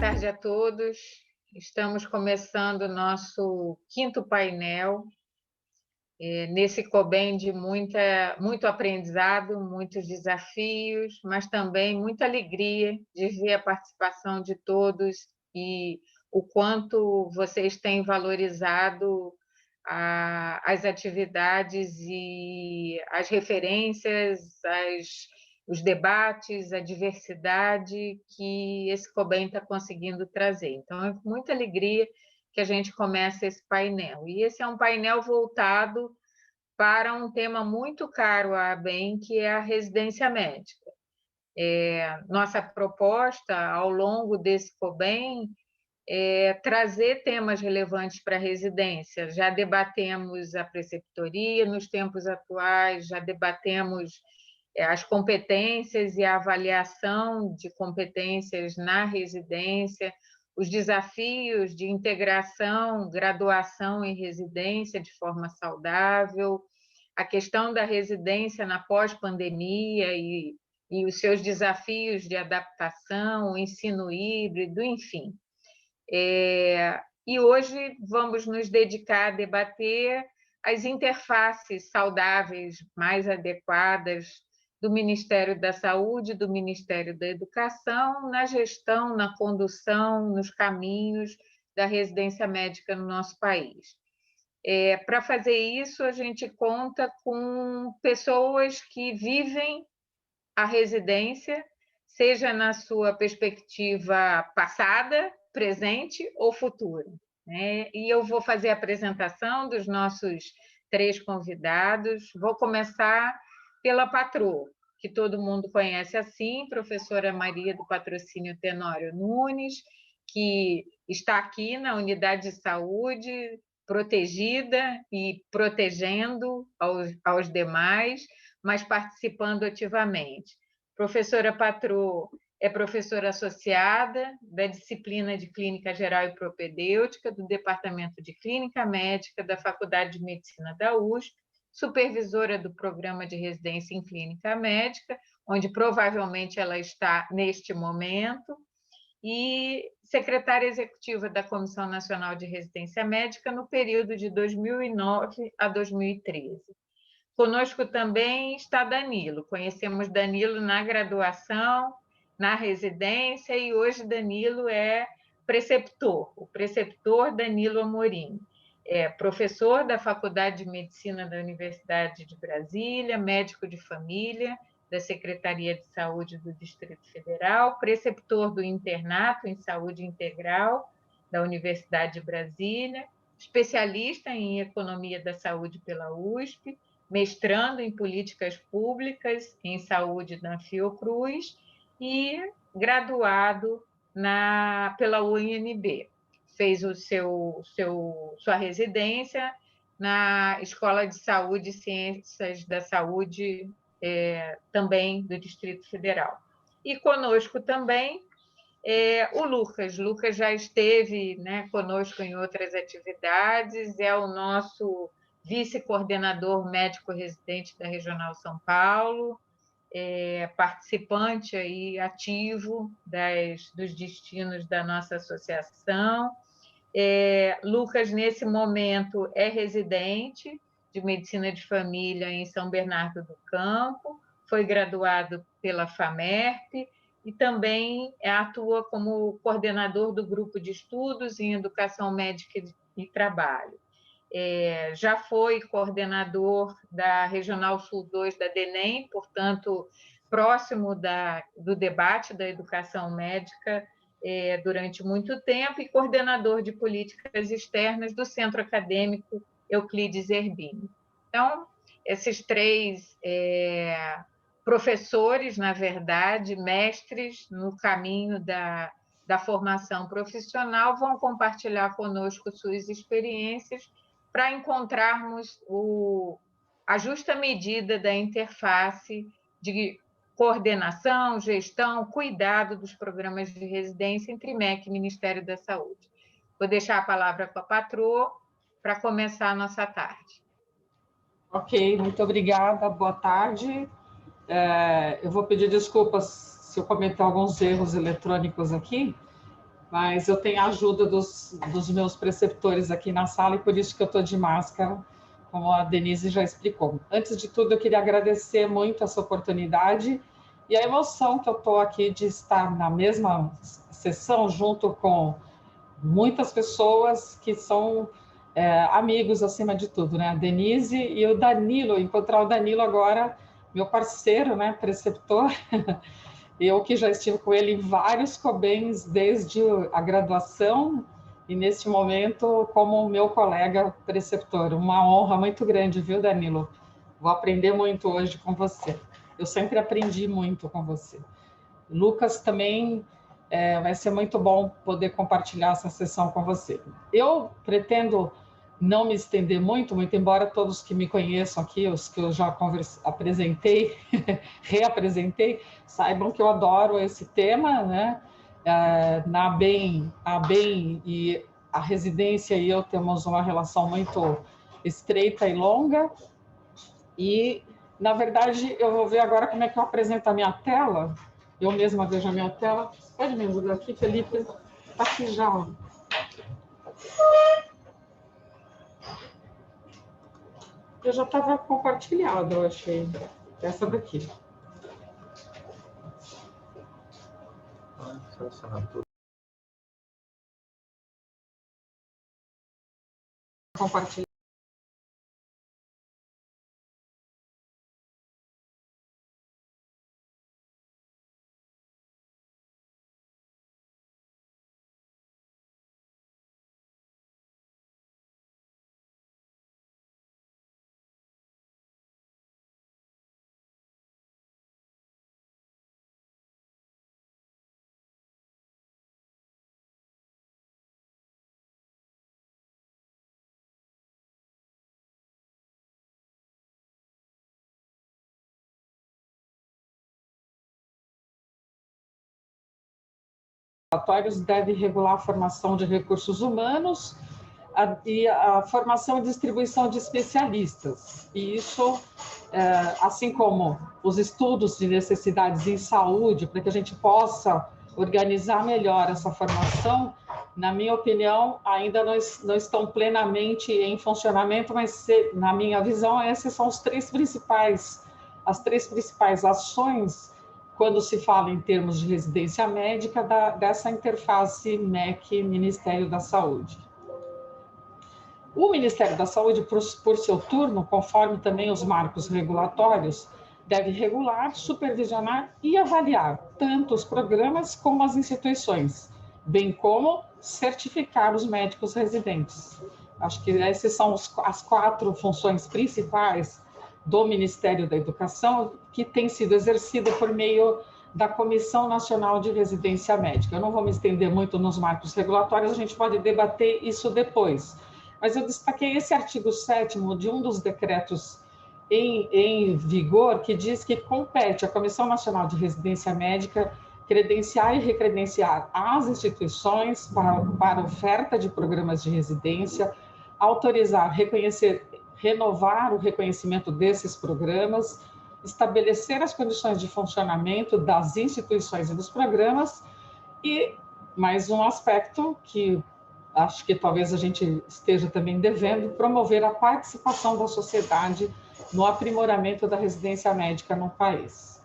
tarde a todos. Estamos começando o nosso quinto painel, nesse COBEM de muito aprendizado, muitos desafios, mas também muita alegria de ver a participação de todos e o quanto vocês têm valorizado as atividades e as referências, os debates, a diversidade que esse COBEM está conseguindo trazer. Então, é com muita alegria que a gente começa esse painel. E esse é um painel voltado para um tema muito caro à ABEM, que é a residência médica. Nossa proposta, ao longo desse COBEM, é trazer temas relevantes para a residência. Já debatemos a preceptoria nos tempos atuais, já debatemos as competências e a avaliação de competências na residência, os desafios de integração, graduação e residência de forma saudável, a questão da residência na pós-pandemia e os seus desafios de adaptação, o ensino híbrido, enfim. E hoje vamos nos dedicar a debater as interfaces saudáveis mais adequadas do Ministério da Saúde, do Ministério da Educação, na gestão, na condução, nos caminhos da residência médica no nosso país. Para fazer isso, a gente conta com pessoas que vivem a residência, seja na sua perspectiva passada, presente ou futura. E eu vou fazer a apresentação dos nossos 3 convidados. Vou começar pela patroa, que todo mundo conhece assim, professora Maria do Patrocínio Tenório Nunes, que está aqui na unidade de saúde, protegida e protegendo aos demais, mas participando ativamente. Professora patroa é professora associada da disciplina de Clínica Geral e Propedêutica do Departamento de Clínica Médica da Faculdade de Medicina da USP, supervisora do Programa de Residência em Clínica Médica, onde provavelmente ela está neste momento, e secretária executiva da Comissão Nacional de Residência Médica no período de 2009 a 2013. Conosco também está Danilo. Conhecemos Danilo na graduação, na residência, e hoje Danilo é preceptor, o preceptor Danilo Amorim. É professor da Faculdade de Medicina da Universidade de Brasília, médico de família da Secretaria de Saúde do Distrito Federal, preceptor do internato em saúde integral da Universidade de Brasília, especialista em economia da saúde pela USP, mestrando em políticas públicas em saúde na Fiocruz e graduado pela UNB. Fez sua residência na Escola de Saúde e Ciências da Saúde, também do Distrito Federal. E conosco também o Lucas. Lucas já esteve conosco em outras atividades, é o nosso vice-coordenador médico residente da Regional São Paulo, participante aí ativo dos destinos da nossa associação. Lucas, nesse momento, é residente de Medicina de Família em São Bernardo do Campo, foi graduado pela FAMERP e também atua como coordenador do Grupo de Estudos em Educação Médica e Trabalho. Já foi coordenador da Regional Sul 2 da DENEM, portanto, próximo do debate da educação médica durante muito tempo, e coordenador de políticas externas do Centro Acadêmico Euclides Erbini. Então, esses 3 professores, na verdade, mestres no caminho da formação profissional, vão compartilhar conosco suas experiências para encontrarmos a justa medida da interface de coordenação, gestão, cuidado dos programas de residência entre MEC e Ministério da Saúde. Vou deixar a palavra com a patroa para começar a nossa tarde. Ok, muito obrigada, boa tarde. Eu vou pedir desculpas se eu cometer alguns erros eletrônicos aqui. mas eu tenho a ajuda dos meus preceptores aqui na sala e por isso que eu estou de máscara, como a Denise já explicou. Antes de tudo, eu queria agradecer muito essa oportunidade e a emoção que eu estou aqui de estar na mesma sessão junto com muitas pessoas que são amigos acima de tudo, né? A Denise e o Danilo, encontrar o Danilo agora, meu parceiro, né? Preceptor. Eu que já estive com ele em vários COBENs desde a graduação e neste momento como meu colega preceptor. Uma honra muito grande, viu, Danilo? Vou aprender muito hoje com você. Eu sempre aprendi muito com você. Lucas também vai ser muito bom poder compartilhar essa sessão com você. Eu pretendo não me estender muito, embora todos que me conheçam aqui, os que eu já apresentei, reapresentei, saibam que eu adoro esse tema, né? A BEM e a residência e eu temos uma relação muito estreita e longa, e, na verdade, eu vou ver agora como é que eu apresento a minha tela. Eu mesma vejo a minha tela. Pode me ajudar aqui, Felipe? Está aqui já. Eu já estava compartilhada, eu achei. Essa daqui. Compartilhar. Deve regular a formação de recursos humanos e a formação e distribuição de especialistas. E isso, assim como os estudos de necessidades em saúde, para que a gente possa organizar melhor essa formação, na minha opinião, ainda não estão plenamente em funcionamento, mas, na minha visão, essas são as três principais ações quando se fala em termos de residência médica, dessa interface MEC-Ministério da Saúde. O Ministério da Saúde, por seu turno, conforme também os marcos regulatórios, deve regular, supervisionar e avaliar tanto os programas como as instituições, bem como certificar os médicos residentes. Acho que essas são as 4 funções principais do Ministério da Educação, que tem sido exercida por meio da Comissão Nacional de Residência Médica. Eu não vou me estender muito nos marcos regulatórios, a gente pode debater isso depois. Mas eu destaquei esse artigo 7º de um dos decretos em vigor, que diz que compete à Comissão Nacional de Residência Médica credenciar e recredenciar as instituições para oferta de programas de residência, autorizar, reconhecer, renovar o reconhecimento desses programas, estabelecer as condições de funcionamento das instituições e dos programas e, mais um aspecto que acho que talvez a gente esteja também devendo, promover a participação da sociedade no aprimoramento da residência médica no país.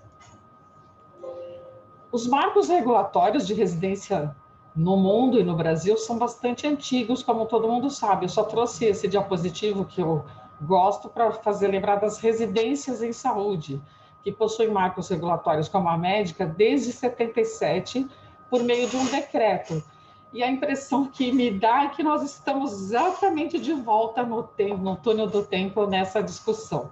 Os marcos regulatórios de residência no mundo e no Brasil são bastante antigos, como todo mundo sabe. Eu só trouxe esse diapositivo que eu gosto para fazer lembrar das residências em saúde, que possuem marcos regulatórios como a médica desde 77, por meio de um decreto. E a impressão que me dá é que nós estamos exatamente de volta no túnel do tempo nessa discussão.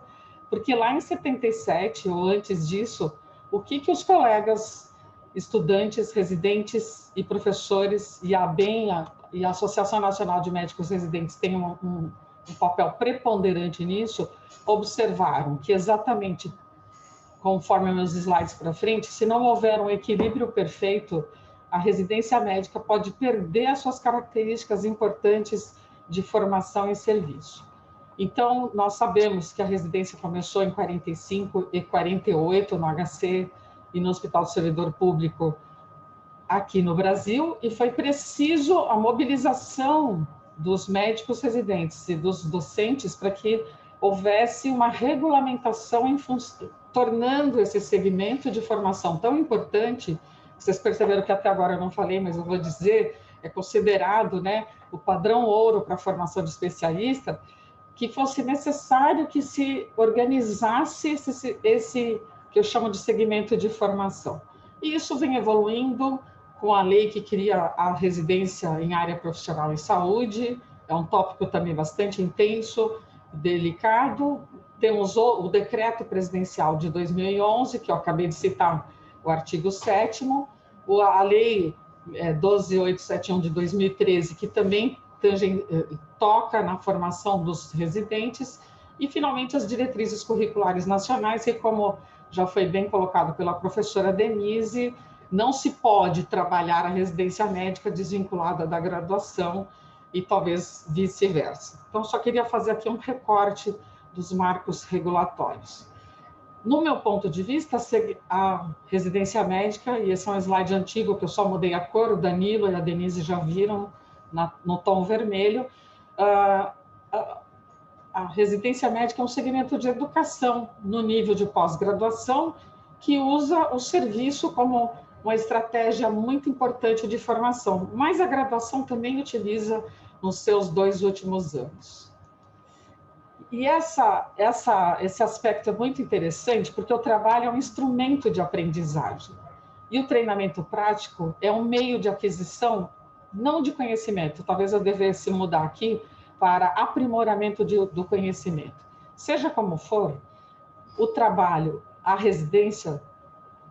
Porque lá em 77, ou antes disso, o que os colegas estudantes, residentes e professores e a ABEM e a Associação Nacional de Médicos Residentes têm um papel preponderante nisso, observaram que exatamente, conforme meus slides para frente, se não houver um equilíbrio perfeito, a residência médica pode perder as suas características importantes de formação e serviço. Então, nós sabemos que a residência começou em 45 e 48 no HC e no Hospital do Servidor Público aqui no Brasil, e foi preciso a mobilização dos médicos residentes e dos docentes para que houvesse uma regulamentação tornando esse segmento de formação tão importante. Vocês perceberam que até agora eu não falei, mas eu vou dizer, é considerado, né, o padrão ouro para a formação de especialista, que fosse necessário que se organizasse esse que eu chamo de segmento de formação. E isso vem evoluindo com a lei que cria a residência em área profissional em saúde, é um tópico também bastante intenso, delicado. Temos o decreto presidencial de 2011, que eu acabei de citar, o artigo 7º, a lei 12.871 de 2013, que também toca na formação dos residentes, e, finalmente, as diretrizes curriculares nacionais, que, como já foi bem colocado pela professora Denise, não se pode trabalhar a residência médica desvinculada da graduação e talvez vice-versa. Então, só queria fazer aqui um recorte dos marcos regulatórios. No meu ponto de vista, a residência médica, e esse é um slide antigo que eu só mudei a cor, o Danilo e a Denise já viram no tom vermelho, a residência médica é um segmento de educação no nível de pós-graduação que usa o serviço como uma estratégia muito importante de formação, mas a graduação também utiliza nos seus 2 últimos anos. E esse aspecto é muito interessante porque o trabalho é um instrumento de aprendizagem e o treinamento prático é um meio de aquisição, não de conhecimento, talvez eu devesse mudar aqui, para aprimoramento do conhecimento. Seja como for, o trabalho, a residência,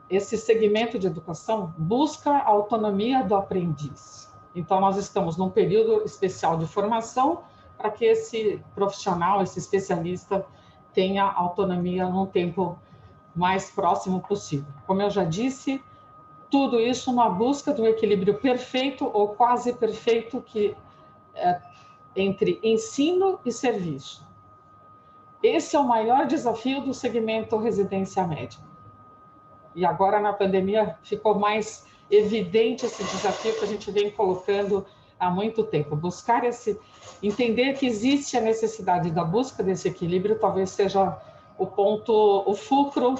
esse segmento de educação busca a autonomia do aprendiz. Então, nós estamos num período especial de formação para que esse profissional, esse especialista, tenha autonomia num tempo mais próximo possível. Como eu já disse, tudo isso na busca do equilíbrio perfeito ou quase perfeito entre ensino e serviço. Esse é o maior desafio do segmento residência médica. E agora, na pandemia, ficou mais evidente esse desafio que a gente vem colocando há muito tempo. Entender que existe a necessidade da busca desse equilíbrio, talvez seja o fulcro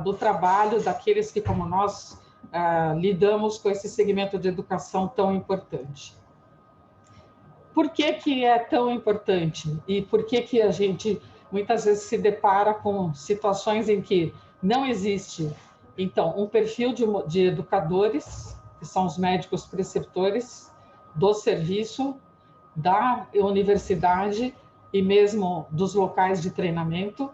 do trabalho daqueles que, como nós, lidamos com esse segmento de educação tão importante. Por que é tão importante? E por que a gente muitas vezes se depara com situações em que não existe, então, um perfil de educadores, que são os médicos preceptores do serviço, da universidade e mesmo dos locais de treinamento,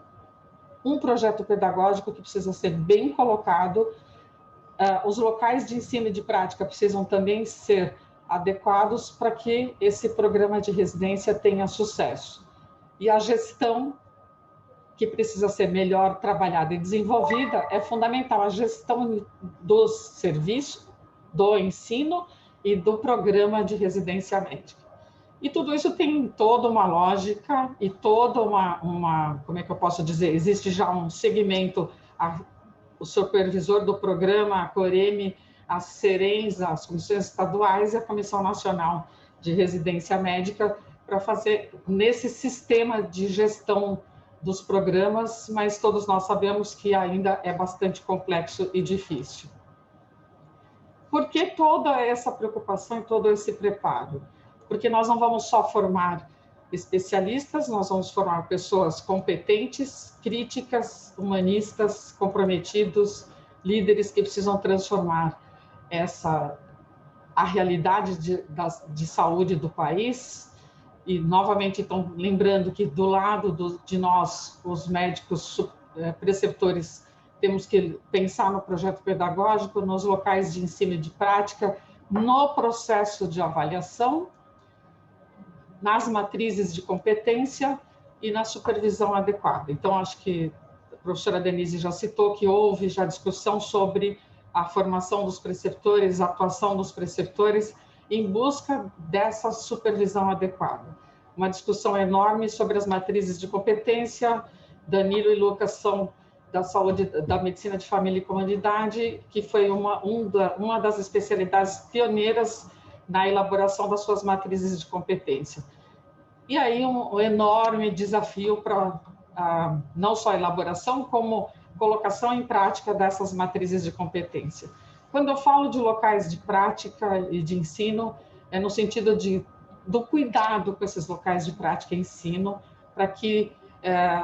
um projeto pedagógico que precisa ser bem colocado, os locais de ensino e de prática precisam também ser adequados para que esse programa de residência tenha sucesso. E a gestão, que precisa ser melhor trabalhada e desenvolvida, é fundamental. A gestão do serviço, do ensino e do programa de residência médica. E tudo isso tem toda uma lógica e toda como é que eu posso dizer? Existe já um segmento, o supervisor do programa, a Coreme, as CERENs, as comissões estaduais e a Comissão Nacional de Residência Médica para fazer nesse sistema de gestão dos programas, mas todos nós sabemos que ainda é bastante complexo e difícil. Por que toda essa preocupação e todo esse preparo? Porque nós não vamos só formar especialistas, nós vamos formar pessoas competentes, críticas, humanistas, comprometidos, líderes que precisam transformar a realidade de saúde do país. E, novamente, então, lembrando que do lado de nós, os médicos preceptores, temos que pensar no projeto pedagógico, nos locais de ensino e de prática, no processo de avaliação, nas matrizes de competência e na supervisão adequada. Então, acho que a professora Denise já citou que houve já discussão sobre a formação dos preceptores, a atuação dos preceptores, em busca dessa supervisão adequada. Uma discussão enorme sobre as matrizes de competência. Danilo e Lucas são da saúde, da medicina de família e comunidade, que foi uma das especialidades pioneiras na elaboração das suas matrizes de competência. E aí um enorme desafio para não só a elaboração, como colocação em prática dessas matrizes de competência. Quando eu falo de locais de prática e de ensino, é no sentido do cuidado com esses locais de prática e ensino, para que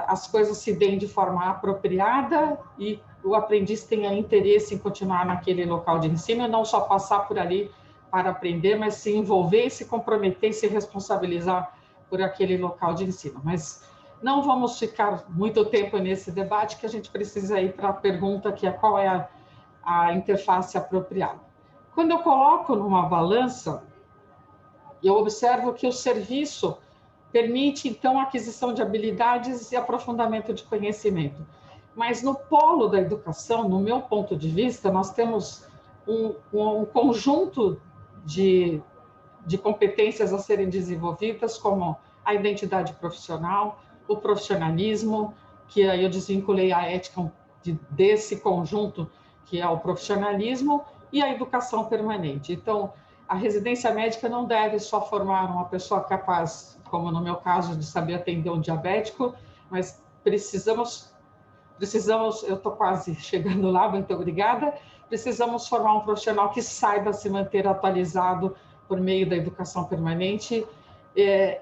as coisas se deem de forma apropriada e o aprendiz tenha interesse em continuar naquele local de ensino, e não só passar por ali para aprender, mas se envolver, se comprometer e se responsabilizar por aquele local de ensino. Mas não vamos ficar muito tempo nesse debate, que a gente precisa ir para a pergunta, que é qual é a interface apropriada. Quando eu coloco numa balança, eu observo que o serviço permite, então, a aquisição de habilidades e aprofundamento de conhecimento. Mas no polo da educação, no meu ponto de vista, nós temos um conjunto de competências a serem desenvolvidas, como a identidade profissional, o profissionalismo, que aí eu desvinculei a ética desse conjunto, que é o profissionalismo, e a educação permanente. Então, a residência médica não deve só formar uma pessoa capaz, como no meu caso, de saber atender um diabético, mas precisamos, eu estou quase chegando lá, muito obrigada, precisamos formar um profissional que saiba se manter atualizado por meio da educação permanente.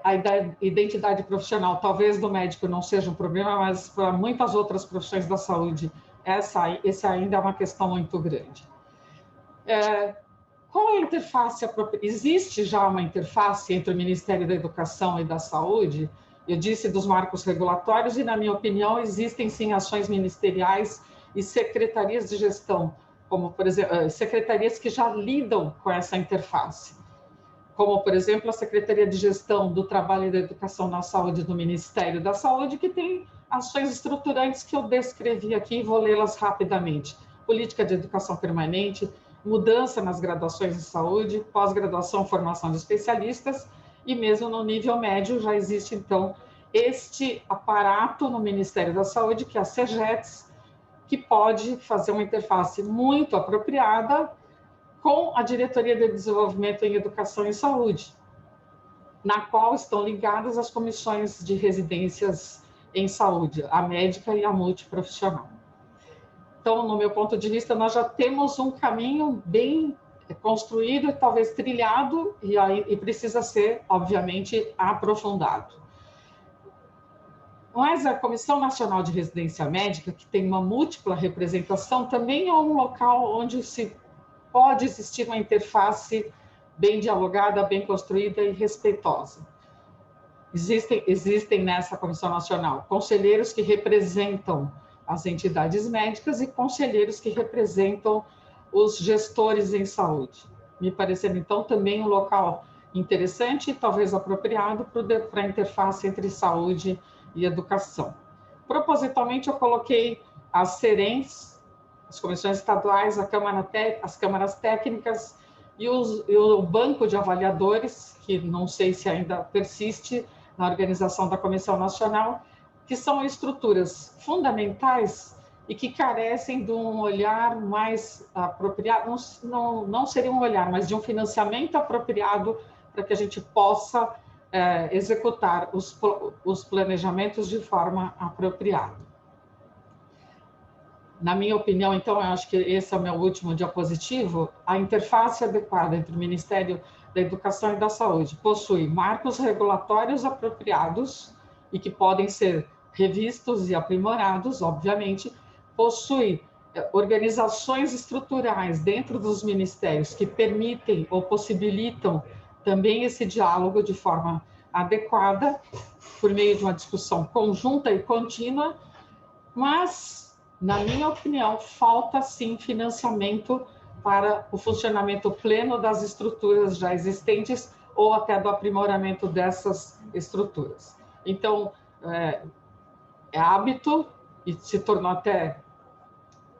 A identidade profissional, talvez do médico não seja um problema, mas para muitas outras profissões da saúde, essa ainda é uma questão muito grande. Qual é a interface? Existe já uma interface entre o Ministério da Educação e da Saúde? Eu disse dos marcos regulatórios e, na minha opinião, existem sim ações ministeriais e secretarias de gestão, como, por exemplo, secretarias que já lidam com essa interface, como, por exemplo, a Secretaria de Gestão do Trabalho e da Educação na Saúde do Ministério da Saúde, que tem ações estruturantes que eu descrevi aqui e vou lê-las rapidamente. Política de educação permanente, mudança nas graduações de saúde, pós-graduação, formação de especialistas, e mesmo no nível médio já existe, então, este aparato no Ministério da Saúde, que é a CEGETS, que pode fazer uma interface muito apropriada com a Diretoria de Desenvolvimento em Educação e Saúde, na qual estão ligadas as comissões de residências em saúde, a médica e a multiprofissional. Então, no meu ponto de vista, nós já temos um caminho bem construído, talvez trilhado, e precisa ser, obviamente, aprofundado. Mas a Comissão Nacional de Residência Médica, que tem uma múltipla representação, também é um local onde pode existir uma interface bem dialogada, bem construída e respeitosa. Existem nessa Comissão Nacional conselheiros que representam as entidades médicas e conselheiros que representam os gestores em saúde. Me parecendo, então, também um local interessante e talvez apropriado para a interface entre saúde e educação. Propositalmente, eu coloquei as SERENs, as comissões estaduais, as câmaras técnicas e o banco de avaliadores, que não sei se ainda persiste na organização da Comissão Nacional, que são estruturas fundamentais e que carecem de um olhar mais apropriado, não seria um olhar, mas de um financiamento apropriado para que a gente possa executar os planejamentos de forma apropriada. Na minha opinião, então, eu acho que esse é o meu último diapositivo, a interface adequada entre o Ministério da Educação e da Saúde possui marcos regulatórios apropriados e que podem ser revistos e aprimorados, obviamente, possui organizações estruturais dentro dos ministérios que permitem ou possibilitam também esse diálogo de forma adequada, por meio de uma discussão conjunta e contínua, mas, na minha opinião, falta sim financiamento para o funcionamento pleno das estruturas já existentes ou até do aprimoramento dessas estruturas. Então, é hábito e se tornou até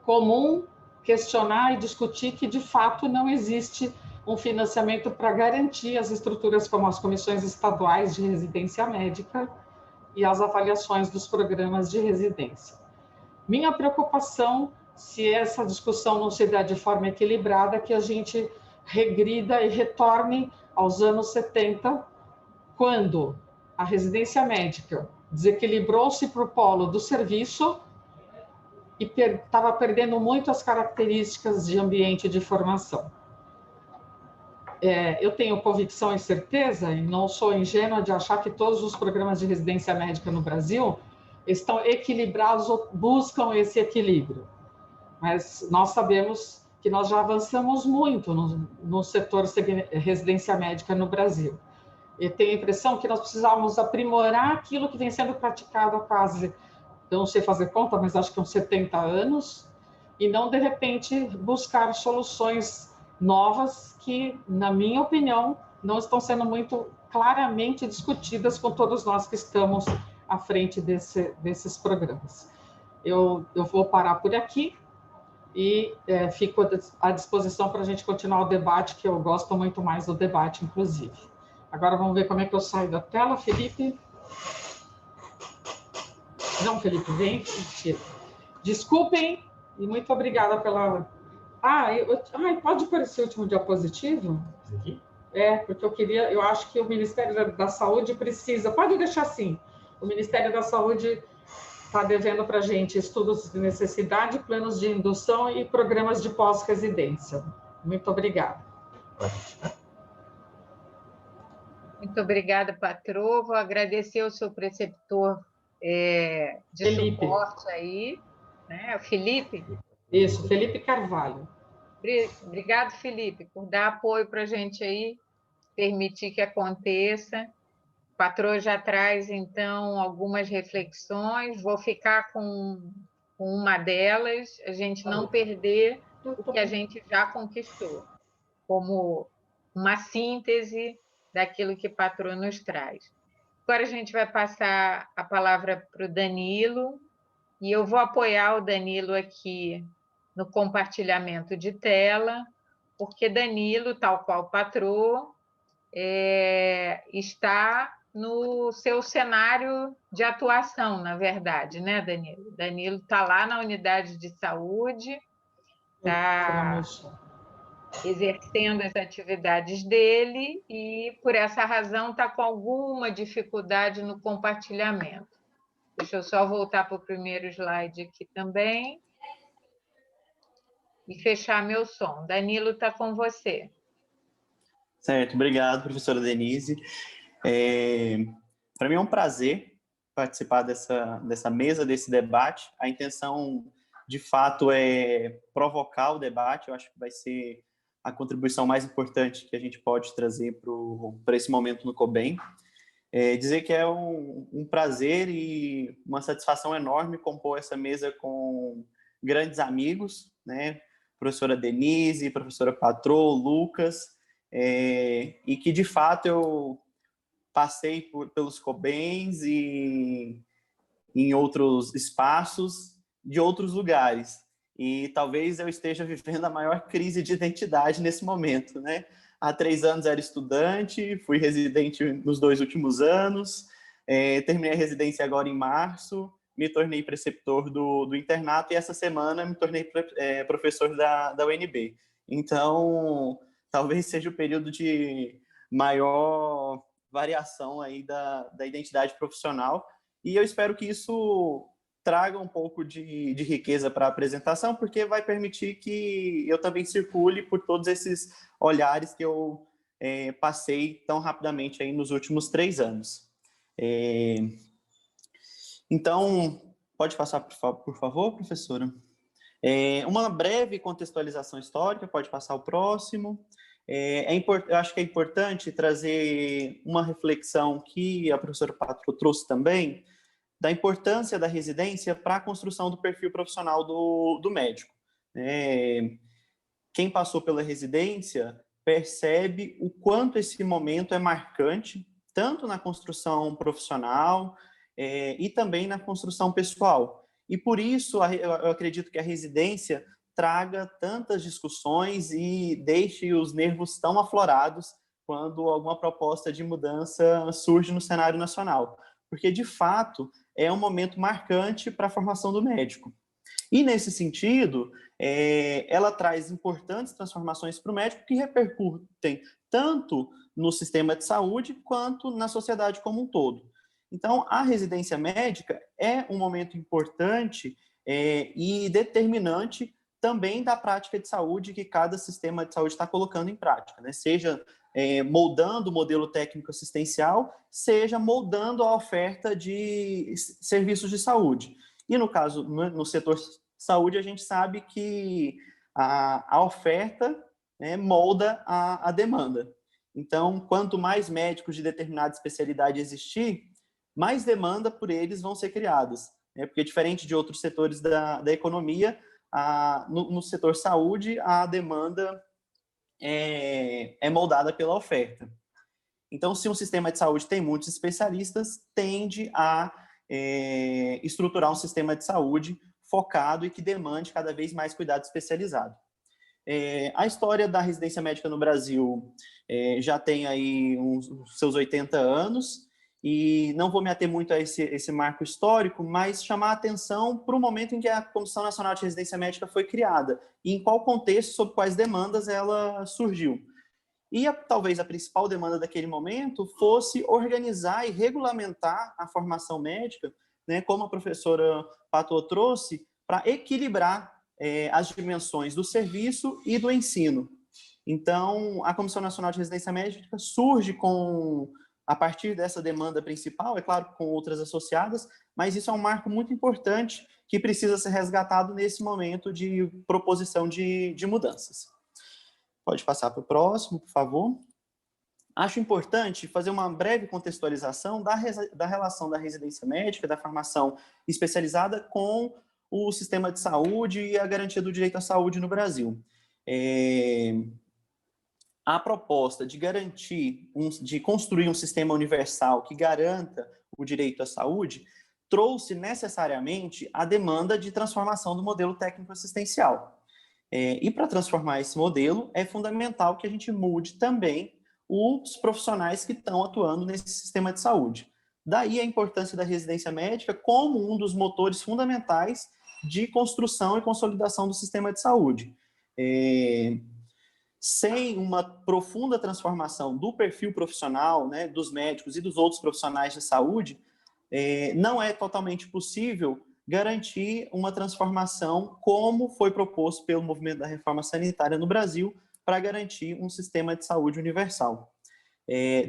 comum questionar e discutir que, de fato, não existe um financiamento para garantir as estruturas como as comissões estaduais de residência médica e as avaliações dos programas de residência. Minha preocupação, se essa discussão não se der de forma equilibrada, é que a gente regrida e retorne aos anos 70, quando a residência médica desequilibrou-se para o polo do serviço e estava perdendo muito as características de ambiente de formação. Eu tenho convicção e certeza, e não sou ingênua de achar que todos os programas de residência médica no Brasil estão equilibrados ou buscam esse equilíbrio. Mas nós sabemos que nós já avançamos muito no setor residência médica no Brasil. Eu tenho a impressão que nós precisávamos aprimorar aquilo que vem sendo praticado há quase, eu não sei fazer conta, mas acho que uns 70 anos, e não, de repente, buscar soluções novas que, na minha opinião, não estão sendo muito claramente discutidas com todos nós que estamos à frente desses programas. Eu vou parar por aqui e fico à disposição para a gente continuar o debate, que eu gosto muito mais do debate, inclusive. Agora vamos ver como é que eu saio da tela, Felipe. Não, Felipe, vem. Desculpem e muito obrigada pela... pode aparecer o último diapositivo? Aqui? Porque eu acho que o Ministério da Saúde precisa... Pode deixar assim. O Ministério da Saúde está devendo para a gente estudos de necessidade, planos de indução e programas de pós-residência. Muito obrigada. Muito obrigada, patroa. Vou agradecer ao seu preceptor de Felipe. suporte aí, né? O Felipe. Isso, Felipe Carvalho. Obrigado, Felipe, por dar apoio para a gente aí, permitir que aconteça. O patroa já traz, então, algumas reflexões. Vou ficar com uma delas, a gente não perder o que a gente já conquistou, como uma síntese daquilo que a patroa nos traz. Agora a gente vai passar a palavra para o Danilo, e eu vou apoiar o Danilo aqui no compartilhamento de tela, porque Danilo, tal qual o patroa, está no seu cenário de atuação, na verdade, né, Danilo? Danilo está lá na unidade de saúde, está exercendo as atividades dele e, por essa razão, está com alguma dificuldade no compartilhamento. Deixa eu só voltar para o primeiro slide aqui também e fechar meu som. Danilo, está com você. Certo, obrigado, professora Denise. Para mim é um prazer participar dessa mesa, desse debate. A intenção, de fato, é provocar o debate. Eu acho que vai ser a contribuição mais importante que a gente pode trazer para esse momento no COBEM. Dizer que é um prazer e uma satisfação enorme compor essa mesa com grandes amigos, né? Professora Denise, professora Patroa, Lucas, e que, de fato, eu passei pelos COBENs e em outros espaços de outros lugares. E talvez eu esteja vivendo a maior crise de identidade nesse momento, né? Há 3 anos era estudante, fui residente nos 2 últimos anos, terminei a residência agora em março, me tornei preceptor do internato e essa semana me tornei professor da UNB. Então, talvez seja o período de maior variação aí da identidade profissional e eu espero que isso traga um pouco de riqueza para a apresentação, porque vai permitir que eu também circule por todos esses olhares que eu passei tão rapidamente aí nos últimos 3 anos. Então, pode passar, por favor, professora? Uma breve contextualização histórica, pode passar o próximo. Eu acho que é importante trazer uma reflexão que a professora Patro trouxe também, da importância da residência para a construção do perfil profissional do médico. Quem passou pela residência percebe o quanto esse momento é marcante, tanto na construção profissional e também na construção pessoal. E por isso eu acredito que a residência traga tantas discussões e deixe os nervos tão aflorados quando alguma proposta de mudança surge no cenário nacional. Porque, de fato, é um momento marcante para a formação do médico. E, nesse sentido, ela traz importantes transformações para o médico que repercutem tanto no sistema de saúde quanto na sociedade como um todo. Então, a residência médica é um momento importante e determinante também da prática de saúde que cada sistema de saúde está colocando em prática, né? Seja moldando o modelo técnico assistencial, seja moldando a oferta de serviços de saúde. E no caso, no setor saúde, a gente sabe que a oferta, né, molda a demanda. Então, quanto mais médicos de determinada especialidade existir, mais demanda por eles vão ser criadas, né? Porque, diferente de outros setores da economia, no setor saúde, a demanda é moldada pela oferta. Então, se um sistema de saúde tem muitos especialistas, tende a estruturar um sistema de saúde focado e que demande cada vez mais cuidado especializado. A história da residência médica no Brasil já tem aí seus 80 anos, e não vou me ater muito a esse marco histórico, mas chamar a atenção para o momento em que a Comissão Nacional de Residência Médica foi criada, e em qual contexto, sob quais demandas ela surgiu. E talvez a principal demanda daquele momento fosse organizar e regulamentar a formação médica, né, como a professora Pato trouxe, para equilibrar as dimensões do serviço e do ensino. Então, a Comissão Nacional de Residência Médica surge a partir dessa demanda principal, é claro, com outras associadas, mas isso é um marco muito importante que precisa ser resgatado nesse momento de proposição de mudanças. Pode passar para o próximo, por favor. Acho importante fazer uma breve contextualização da relação da residência médica, da formação especializada com o sistema de saúde e a garantia do direito à saúde no Brasil. A proposta de de construir um sistema universal que garanta o direito à saúde trouxe necessariamente a demanda de transformação do modelo técnico-assistencial. E para transformar esse modelo, é fundamental que a gente mude também os profissionais que estão atuando nesse sistema de saúde. Daí a importância da residência médica como um dos motores fundamentais de construção e consolidação do sistema de saúde. Sem uma profunda transformação do perfil profissional, né, dos médicos e dos outros profissionais de saúde, não é totalmente possível garantir uma transformação como foi proposto pelo movimento da reforma sanitária no Brasil para garantir um sistema de saúde universal.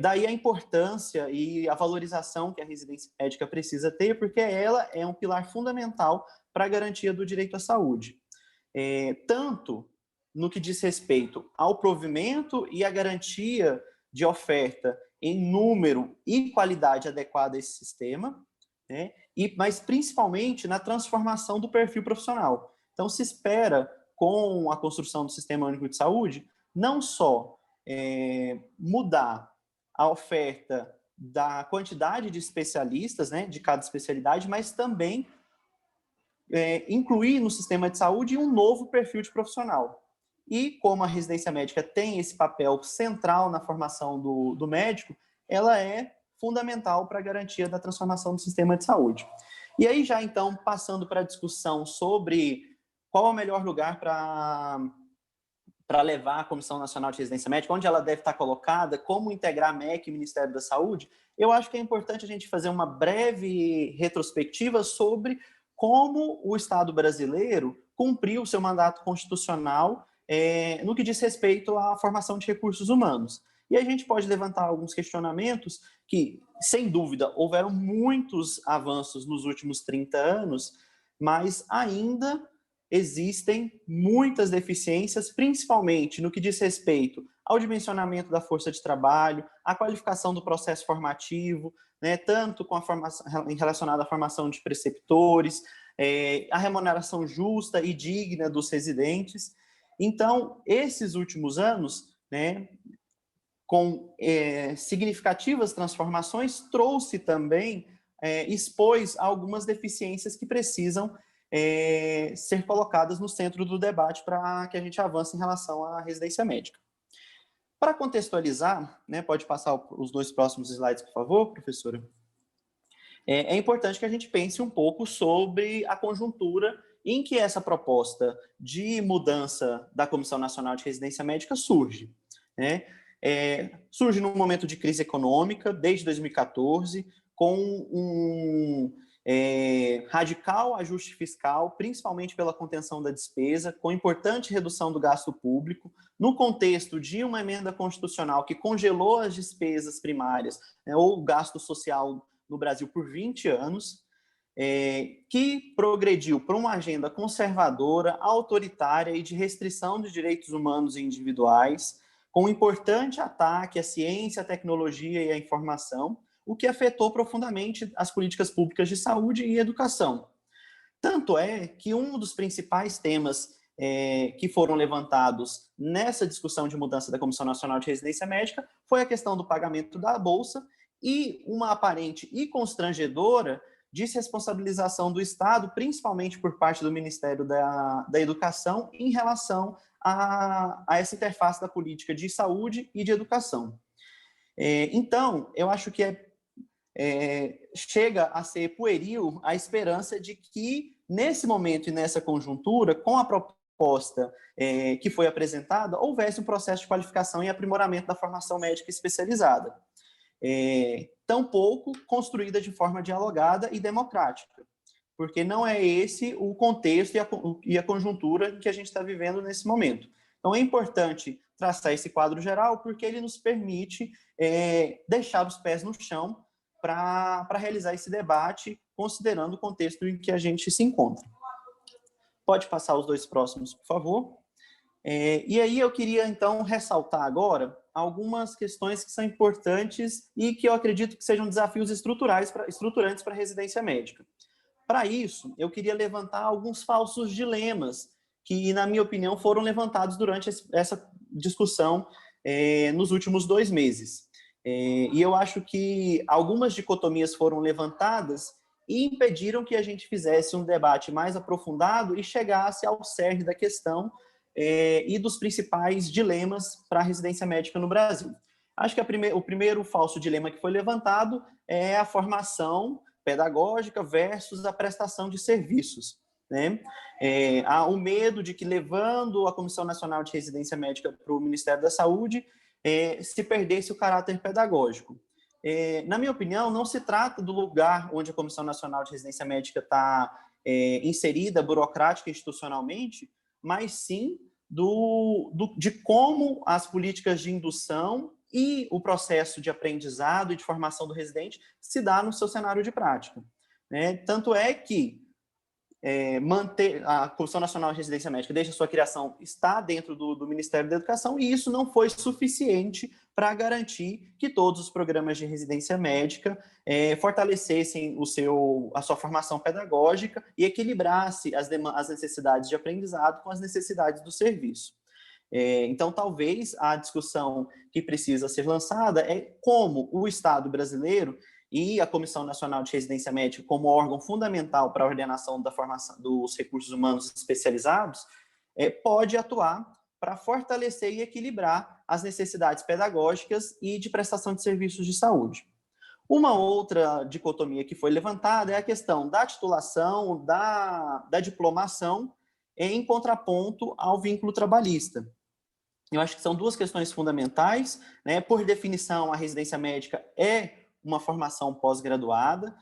Daí a importância e a valorização que a residência médica precisa ter, porque ela é um pilar fundamental para a garantia do direito à saúde. Tanto no que diz respeito ao provimento e à garantia de oferta em número e qualidade adequada a esse sistema, né? Mas principalmente na transformação do perfil profissional. Então, se espera, com a construção do Sistema Único de Saúde, não só mudar a oferta da quantidade de especialistas, né, de cada especialidade, mas também incluir no sistema de saúde um novo perfil de profissional. E como a residência médica tem esse papel central na formação do médico, ela é fundamental para a garantia da transformação do sistema de saúde. E aí já então, passando para a discussão sobre qual é o melhor lugar para levar a Comissão Nacional de Residência Médica, onde ela deve estar colocada, como integrar a MEC e o Ministério da Saúde, eu acho que é importante a gente fazer uma breve retrospectiva sobre como o Estado brasileiro cumpriu o seu mandato constitucional no que diz respeito à formação de recursos humanos. E a gente pode levantar alguns questionamentos que, sem dúvida, houveram muitos avanços nos últimos 30 anos, mas ainda existem muitas deficiências, principalmente no que diz respeito ao dimensionamento da força de trabalho, à qualificação do processo formativo, né, tanto com a formação, relacionada à formação de preceptores, a remuneração justa e digna dos residentes. Então, esses últimos anos, né, com significativas transformações, trouxe também, expôs algumas deficiências que precisam ser colocadas no centro do debate para que a gente avance em relação à residência médica. Para contextualizar, né, pode passar os 2 próximos slides, por favor, professora? É importante que a gente pense um pouco sobre a conjuntura em que essa proposta de mudança da Comissão Nacional de Residência Médica surge, né? Surge num momento de crise econômica, desde 2014, com um radical ajuste fiscal, principalmente pela contenção da despesa, com importante redução do gasto público, no contexto de uma emenda constitucional que congelou as despesas primárias, né, ou o gasto social no Brasil por 20 anos, que progrediu para uma agenda conservadora, autoritária e de restrição de direitos humanos e individuais, com um importante ataque à ciência, à tecnologia e à informação, o que afetou profundamente as políticas públicas de saúde e educação. Tanto é que um dos principais temas que foram levantados nessa discussão de mudança da Comissão Nacional de Residência Médica foi a questão do pagamento da bolsa e uma aparente e constrangedora desresponsabilização do Estado, principalmente por parte do Ministério da Educação, em relação a essa interface da política de saúde e de educação. Então, eu acho que chega a ser pueril a esperança de que, nesse momento e nessa conjuntura, com a proposta que foi apresentada, houvesse um processo de qualificação e aprimoramento da formação médica especializada. Tampouco construída de forma dialogada e democrática, porque não é esse o contexto e a conjuntura que a gente está vivendo nesse momento. Então, é importante traçar esse quadro geral, porque ele nos permite deixar os pés no chão para realizar esse debate, considerando o contexto em que a gente se encontra. Pode passar os dois próximos, por favor. E aí eu queria, então, ressaltar agora algumas questões que são importantes e que eu acredito que sejam desafios estruturantes para a residência médica. Para isso, eu queria levantar alguns falsos dilemas que, na minha opinião, foram levantados durante essa discussão nos últimos 2 meses. E eu acho que algumas dicotomias foram levantadas e impediram que a gente fizesse um debate mais aprofundado e chegasse ao cerne da questão e dos principais dilemas para a residência médica no Brasil. Acho que o primeiro falso dilema que foi levantado é a formação pedagógica versus a prestação de serviços, né? Há o medo de que, levando a Comissão Nacional de Residência Médica para o Ministério da Saúde, se perdesse o caráter pedagógico. Na minha opinião, não se trata do lugar onde a Comissão Nacional de Residência Médica está inserida burocrática e institucionalmente, mas sim de como as políticas de indução e o processo de aprendizado e de formação do residente se dá no seu cenário de prática, né? Tanto é que manter a Comissão Nacional de Residência Médica, desde a sua criação, está dentro do Ministério da Educação, e isso não foi suficiente para garantir que todos os programas de residência médica fortalecessem a sua formação pedagógica e equilibrasse as necessidades de aprendizado com as necessidades do serviço. Então, talvez a discussão que precisa ser lançada é como o Estado brasileiro e a Comissão Nacional de Residência Médica, como órgão fundamental para a ordenação da formação dos recursos humanos especializados, pode atuar para fortalecer e equilibrar as necessidades pedagógicas e de prestação de serviços de saúde. Uma outra dicotomia que foi levantada é a questão da titulação, da diplomação, em contraponto ao vínculo trabalhista. Eu acho que são duas questões fundamentais, né? Por definição, a residência médica é uma formação pós-graduada,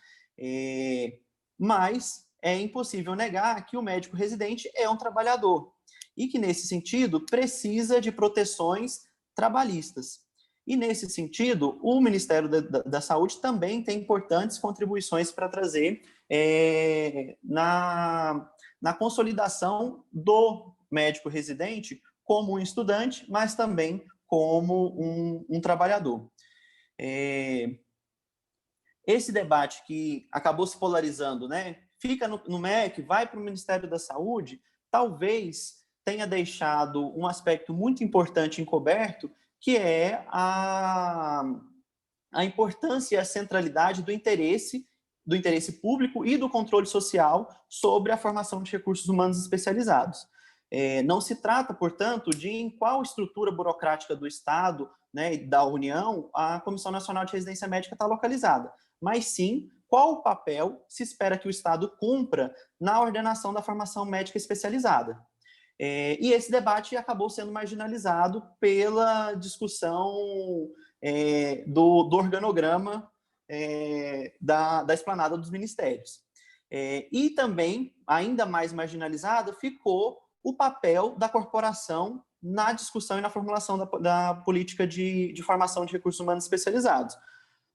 mas é impossível negar que o médico residente é um trabalhador e que, nesse sentido, precisa de proteções trabalhistas. E, nesse sentido, o Ministério da Saúde também tem importantes contribuições para trazer na consolidação do médico residente como um estudante, mas também como um trabalhador. Esse debate que acabou se polarizando, né, fica no MEC, vai para o Ministério da Saúde, talvez tenha deixado um aspecto muito importante encoberto, que é a importância e a centralidade do interesse público e do controle social sobre a formação de recursos humanos especializados. Não se trata, portanto, de em qual estrutura burocrática do Estado, né, e da União a Comissão Nacional de Residência Médica está localizada, mas sim qual o papel se espera que o Estado cumpra na ordenação da formação médica especializada. E esse debate acabou sendo marginalizado pela discussão do organograma da esplanada dos ministérios. E também, ainda mais marginalizado, ficou o papel da corporação na discussão e na formulação da política de formação de recursos humanos especializados.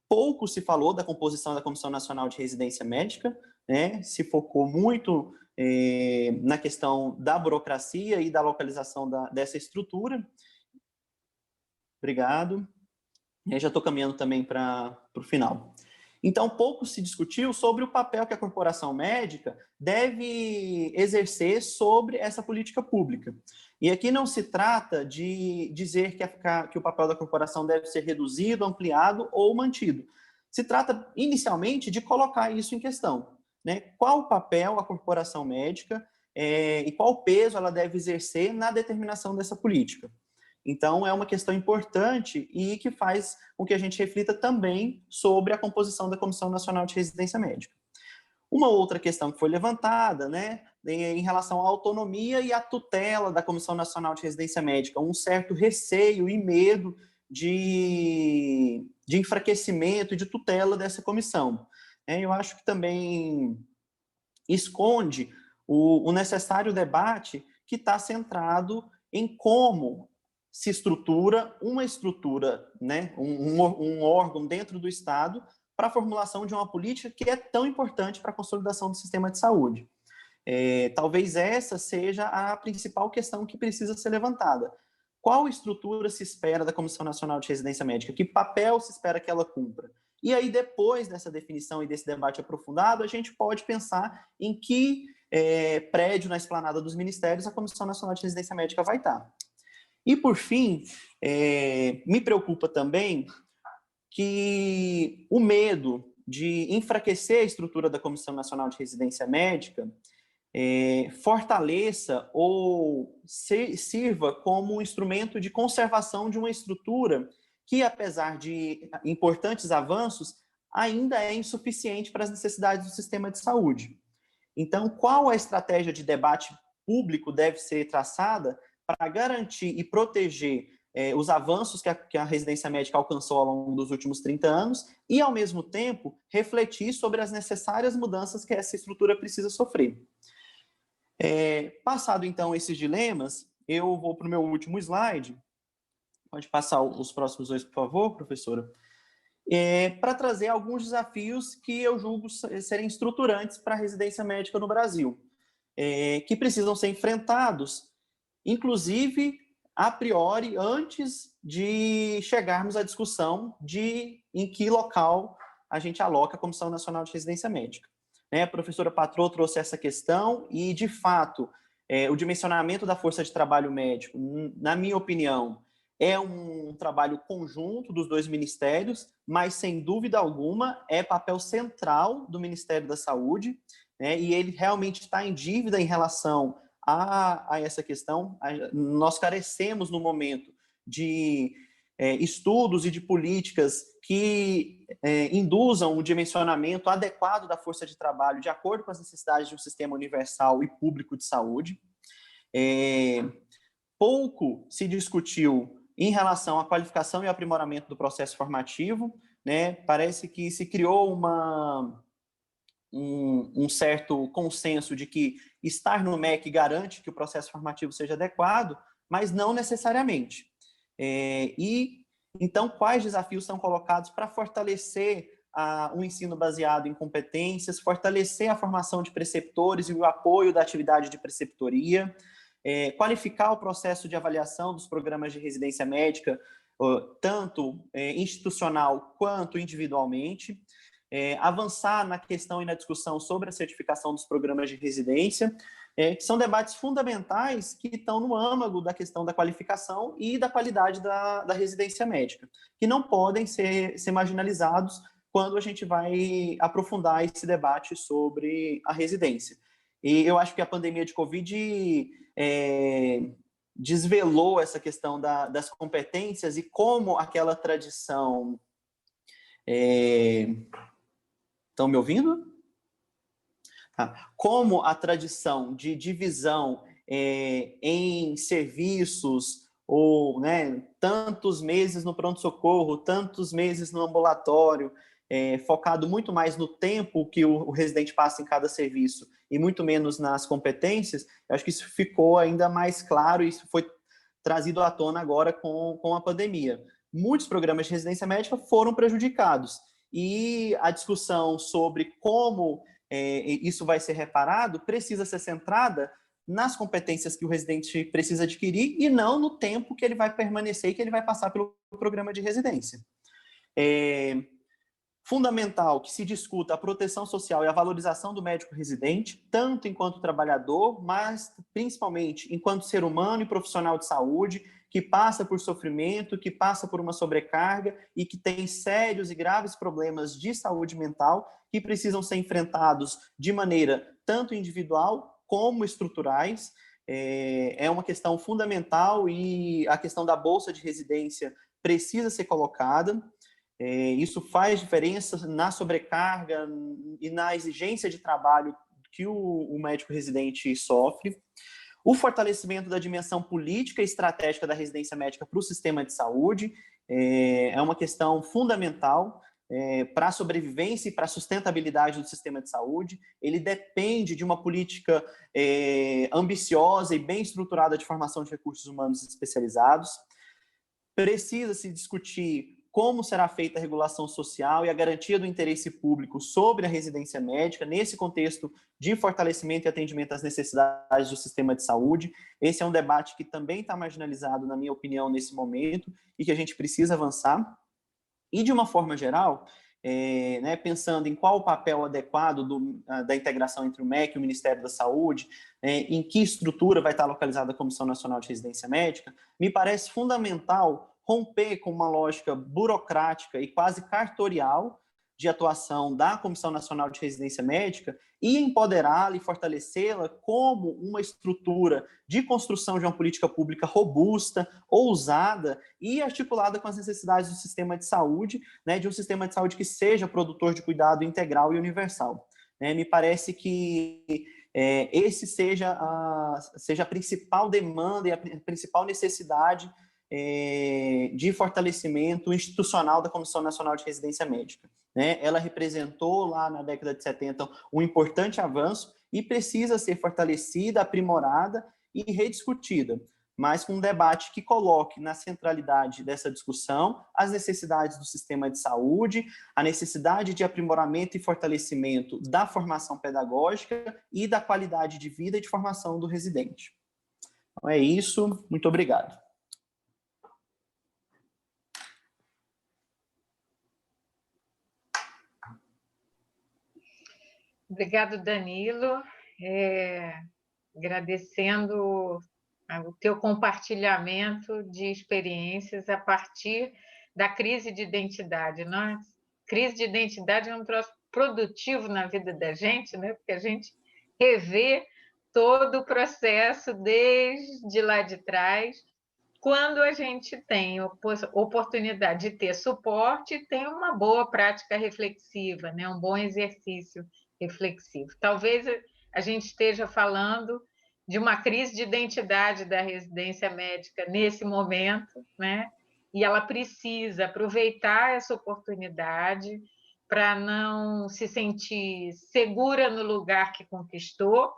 Pouco se falou da composição da Comissão Nacional de Residência Médica, né? Se focou muito na questão da burocracia e da localização dessa estrutura. Obrigado. Já estou caminhando também para o final. Então, pouco se discutiu sobre o papel que a corporação médica deve exercer sobre essa política pública. E aqui não se trata de dizer que o papel da corporação deve ser reduzido, ampliado ou mantido. Se trata, inicialmente, de colocar isso em questão, né? Qual o papel a corporação médica e qual o peso ela deve exercer na determinação dessa política. Então, é uma questão importante e que faz com que a gente reflita também sobre a composição da Comissão Nacional de Residência Médica. Uma outra questão que foi levantada, né, em relação à autonomia e à tutela da Comissão Nacional de Residência Médica, um certo receio e medo de enfraquecimento e de tutela dessa comissão. Eu acho que também esconde o necessário debate que está centrado em como se estrutura uma estrutura, né, um órgão dentro do Estado para a formulação de uma política que é tão importante para a consolidação do sistema de saúde. Talvez essa seja a principal questão que precisa ser levantada. Qual estrutura se espera da Comissão Nacional de Residência Médica? Que papel se espera que ela cumpra? E aí, depois dessa definição e desse debate aprofundado, a gente pode pensar em que prédio na esplanada dos ministérios a Comissão Nacional de Residência Médica vai estar. E, por fim, me preocupa também que o medo de enfraquecer a estrutura da Comissão Nacional de Residência Médica fortaleça ou sirva como um instrumento de conservação de uma estrutura que, apesar de importantes avanços, ainda é insuficiente para as necessidades do sistema de saúde. Então, qual a estratégia de debate público deve ser traçada para garantir e proteger os avanços que a residência médica alcançou ao longo dos últimos 30 anos e, ao mesmo tempo, refletir sobre as necessárias mudanças que essa estrutura precisa sofrer. Passado, então, esses dilemas, eu vou para o meu último slide. Pode passar os próximos dois, por favor, professora? Para trazer alguns desafios que eu julgo serem estruturantes para a residência médica no Brasil, que precisam ser enfrentados, inclusive, a priori, antes de chegarmos à discussão de em que local a gente aloca a Comissão Nacional de Residência Médica. A professora Patrô trouxe essa questão e, de fato, o dimensionamento da força de trabalho médico, na minha opinião, é um trabalho conjunto dos dois ministérios, mas, sem dúvida alguma, é papel central do Ministério da Saúde, né, e ele realmente está em dívida em relação a essa questão. Nós carecemos, no momento, de estudos e de políticas que induzam o dimensionamento adequado da força de trabalho de acordo com as necessidades de um sistema universal e público de saúde. Pouco se discutiu em relação à qualificação e aprimoramento do processo formativo, né? Parece que se criou um certo consenso de que estar no MEC garante que o processo formativo seja adequado, mas não necessariamente. Então, quais desafios são colocados para fortalecer um ensino baseado em competências, fortalecer a formação de preceptores e o apoio da atividade de preceptoria, qualificar o processo de avaliação dos programas de residência médica, tanto institucional quanto individualmente, avançar na questão e na discussão sobre a certificação dos programas de residência, que são debates fundamentais que estão no âmago da questão da qualificação e da qualidade da residência médica, que não podem ser marginalizados quando a gente vai aprofundar esse debate sobre a residência. E eu acho que a pandemia de Covid desvelou essa questão das competências e como aquela tradição... Estão me ouvindo? Como a tradição de divisão em serviços, ou, né, tantos meses no pronto-socorro, tantos meses no ambulatório, focado muito mais no tempo que o residente passa em cada serviço e muito menos nas competências, eu acho que isso ficou ainda mais claro e isso foi trazido à tona agora com a pandemia. Muitos programas de residência médica foram prejudicados e a discussão sobre como isso vai ser reparado precisa ser centrada nas competências que o residente precisa adquirir e não no tempo que ele vai permanecer e que ele vai passar pelo programa de residência. Fundamental que se discuta a proteção social e a valorização do médico residente, tanto enquanto trabalhador, mas principalmente enquanto ser humano e profissional de saúde, que passa por sofrimento, que passa por uma sobrecarga e que tem sérios e graves problemas de saúde mental que precisam ser enfrentados de maneira tanto individual como estruturais. É uma questão fundamental e a questão da bolsa de residência precisa ser colocada. Isso faz diferença na sobrecarga e na exigência de trabalho que o médico residente sofre. O fortalecimento da dimensão política e estratégica da residência médica para o sistema de saúde é uma questão fundamental para a sobrevivência e para a sustentabilidade do sistema de saúde. Ele depende de uma política ambiciosa e bem estruturada de formação de recursos humanos especializados. Precisa se discutir como será feita a regulação social e a garantia do interesse público sobre a residência médica, nesse contexto de fortalecimento e atendimento às necessidades do sistema de saúde. Esse é um debate que também está marginalizado, na minha opinião, nesse momento, e que a gente precisa avançar. E, de uma forma geral, pensando em qual o papel adequado da integração entre o MEC e o Ministério da Saúde, em que estrutura vai estar localizada a Comissão Nacional de Residência Médica, me parece fundamental romper com uma lógica burocrática e quase cartorial de atuação da Comissão Nacional de Residência Médica e empoderá-la e fortalecê-la como uma estrutura de construção de uma política pública robusta, ousada e articulada com as necessidades do sistema de saúde, né, de um sistema de saúde que seja produtor de cuidado integral e universal. Me parece que esse seja a principal demanda e a principal necessidade de fortalecimento institucional da Comissão Nacional de Residência Médica. Ela representou lá na década de 70 um importante avanço e precisa ser fortalecida, aprimorada e rediscutida, mas com um debate que coloque na centralidade dessa discussão as necessidades do sistema de saúde, a necessidade de aprimoramento e fortalecimento da formação pedagógica e da qualidade de vida e de formação do residente. Então é isso, muito obrigado. Obrigado, Danilo. Agradecendo o teu compartilhamento de experiências a partir da crise de identidade. Crise de identidade é um troço produtivo na vida da gente, né? Porque a gente revê todo o processo desde lá de trás. Quando a gente tem oportunidade de ter suporte, tem uma boa prática reflexiva, né? Um bom exercício reflexivo. Talvez a gente esteja falando de uma crise de identidade da residência médica nesse momento, né? E ela precisa aproveitar essa oportunidade para não se sentir segura no lugar que conquistou,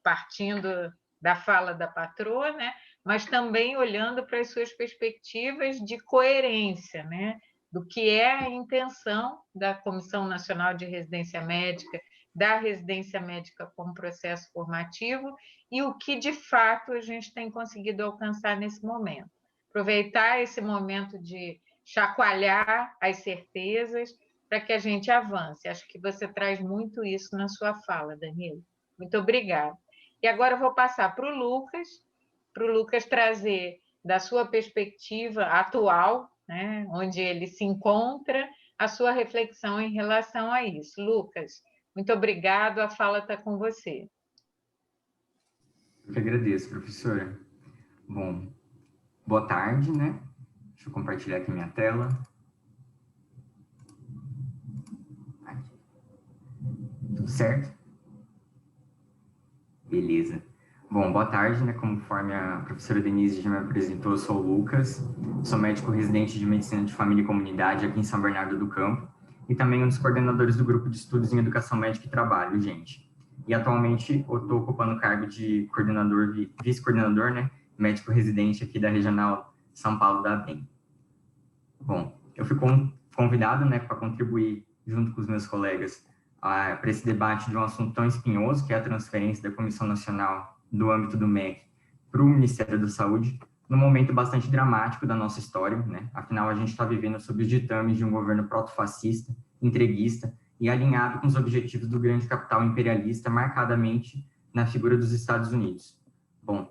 partindo da fala da patroa, né? Mas também olhando para as suas perspectivas de coerência, né? Do que é a intenção da Comissão Nacional de Residência Médica, da residência médica como processo formativo e o que, de fato, a gente tem conseguido alcançar nesse momento. Aproveitar esse momento de chacoalhar as certezas para que a gente avance. Acho que você traz muito isso na sua fala, Danilo. Muito obrigada. E agora eu vou passar para o Lucas trazer da sua perspectiva atual, né, onde ele se encontra, a sua reflexão em relação a isso. Lucas, muito obrigado, a fala está com você. Eu que agradeço, professora. Bom, boa tarde, né? Deixa eu compartilhar aqui minha tela. Aqui. Tudo certo? Beleza. Bom, boa tarde, né? Conforme a professora Denise já me apresentou, eu sou o Lucas, sou médico residente de Medicina de Família e Comunidade aqui em São Bernardo do Campo e também um dos coordenadores do Grupo de Estudos em Educação Médica e Trabalho, gente. E atualmente eu estou ocupando o cargo de coordenador, vice-coordenador, né? Médico residente aqui da Regional São Paulo da ABEM. Bom, eu fui convidado, né, para contribuir junto com os meus colegas para esse debate de um assunto tão espinhoso, que é a transferência da Comissão Nacional do âmbito do MEC para o Ministério da Saúde, num momento bastante dramático da nossa história, né? Afinal, a gente está vivendo sob os ditames de um governo protofascista, entreguista e alinhado com os objetivos do grande capital imperialista, marcadamente na figura dos Estados Unidos. Bom,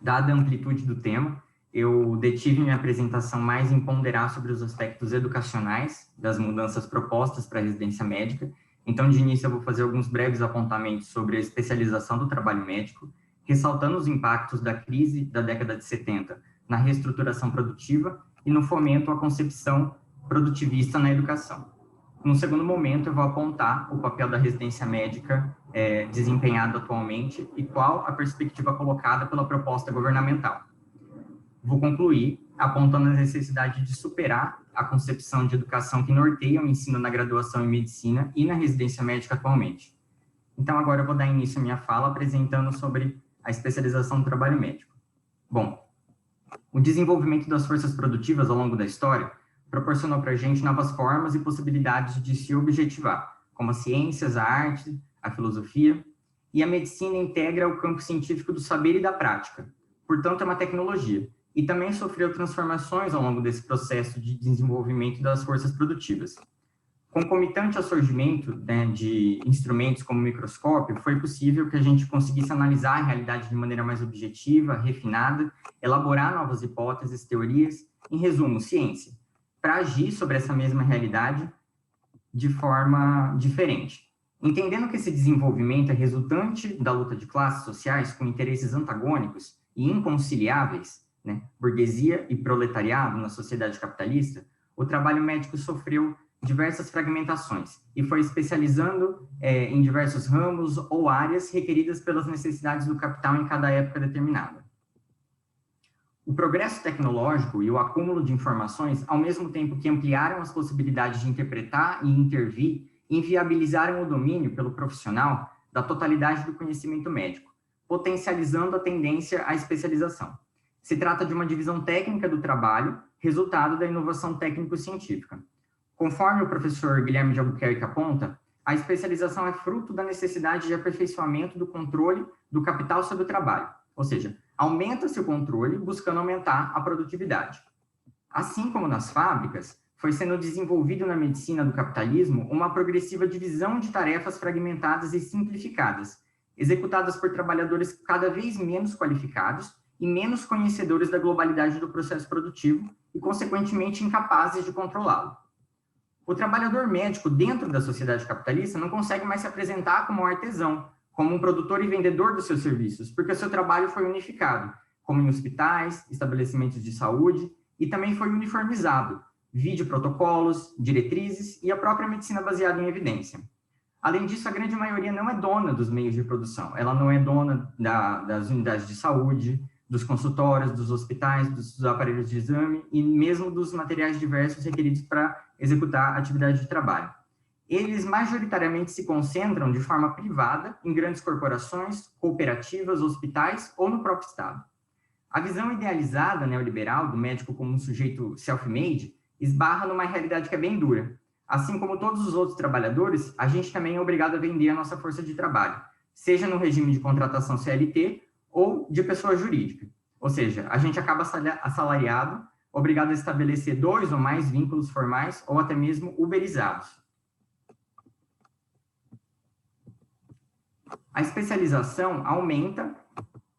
dada a amplitude do tema, eu detive minha apresentação mais em ponderar sobre os aspectos educacionais das mudanças propostas para a residência médica. Então, de início, eu vou fazer alguns breves apontamentos sobre a especialização do trabalho médico, ressaltando os impactos da crise da década de 70 na reestruturação produtiva e no fomento à concepção produtivista na educação. No segundo momento, eu vou apontar o papel da residência médica desempenhado atualmente e qual a perspectiva colocada pela proposta governamental. Vou concluir apontando a necessidade de superar a concepção de educação que norteia o ensino na graduação em medicina e na residência médica atualmente. Então, agora eu vou dar início à minha fala apresentando sobre a especialização do trabalho médico. Bom, o desenvolvimento das forças produtivas ao longo da história proporcionou para a gente novas formas e possibilidades de se objetivar, como as ciências, a arte, a filosofia, e a medicina integra o campo científico do saber e da prática, portanto é uma tecnologia, e também sofreu transformações ao longo desse processo de desenvolvimento das forças produtivas. Concomitante ao surgimento, né, de instrumentos como o microscópio, foi possível que a gente conseguisse analisar a realidade de maneira mais objetiva, refinada, elaborar novas hipóteses, teorias, em resumo, ciência, para agir sobre essa mesma realidade de forma diferente. Entendendo que esse desenvolvimento é resultante da luta de classes sociais com interesses antagônicos e inconciliáveis, né, burguesia e proletariado na sociedade capitalista, o trabalho médico sofreu diversas fragmentações e foi especializando em diversos ramos ou áreas requeridas pelas necessidades do capital em cada época determinada. O progresso tecnológico e o acúmulo de informações, ao mesmo tempo que ampliaram as possibilidades de interpretar e intervir, inviabilizaram o domínio pelo profissional da totalidade do conhecimento médico, potencializando a tendência à especialização. Se trata de uma divisão técnica do trabalho, resultado da inovação técnico-científica. Conforme o professor Guilherme de Albuquerque aponta, a especialização é fruto da necessidade de aperfeiçoamento do controle do capital sobre o trabalho, ou seja, aumenta-se o controle buscando aumentar a produtividade. Assim como nas fábricas, foi sendo desenvolvido na medicina do capitalismo uma progressiva divisão de tarefas fragmentadas e simplificadas, executadas por trabalhadores cada vez menos qualificados e menos conhecedores da globalidade do processo produtivo e, consequentemente, incapazes de controlá-lo. O trabalhador médico dentro da sociedade capitalista não consegue mais se apresentar como um artesão, como um produtor e vendedor dos seus serviços, porque o seu trabalho foi unificado, como em hospitais, estabelecimentos de saúde, e também foi uniformizado, vide protocolos, diretrizes e a própria medicina baseada em evidência. Além disso, a grande maioria não é dona dos meios de produção, ela não é dona das unidades de saúde, dos consultórios, dos hospitais, dos aparelhos de exame e mesmo dos materiais diversos requeridos para executar a atividade de trabalho. Eles majoritariamente se concentram de forma privada em grandes corporações, cooperativas, hospitais ou no próprio Estado. A visão idealizada neoliberal do médico como um sujeito self-made esbarra numa realidade que é bem dura. Assim como todos os outros trabalhadores, a gente também é obrigado a vender a nossa força de trabalho, seja no regime de contratação CLT ou de pessoa jurídica. Ou seja, a gente acaba assalariado, obrigado a estabelecer 2 ou mais vínculos formais ou até mesmo uberizados. A especialização aumenta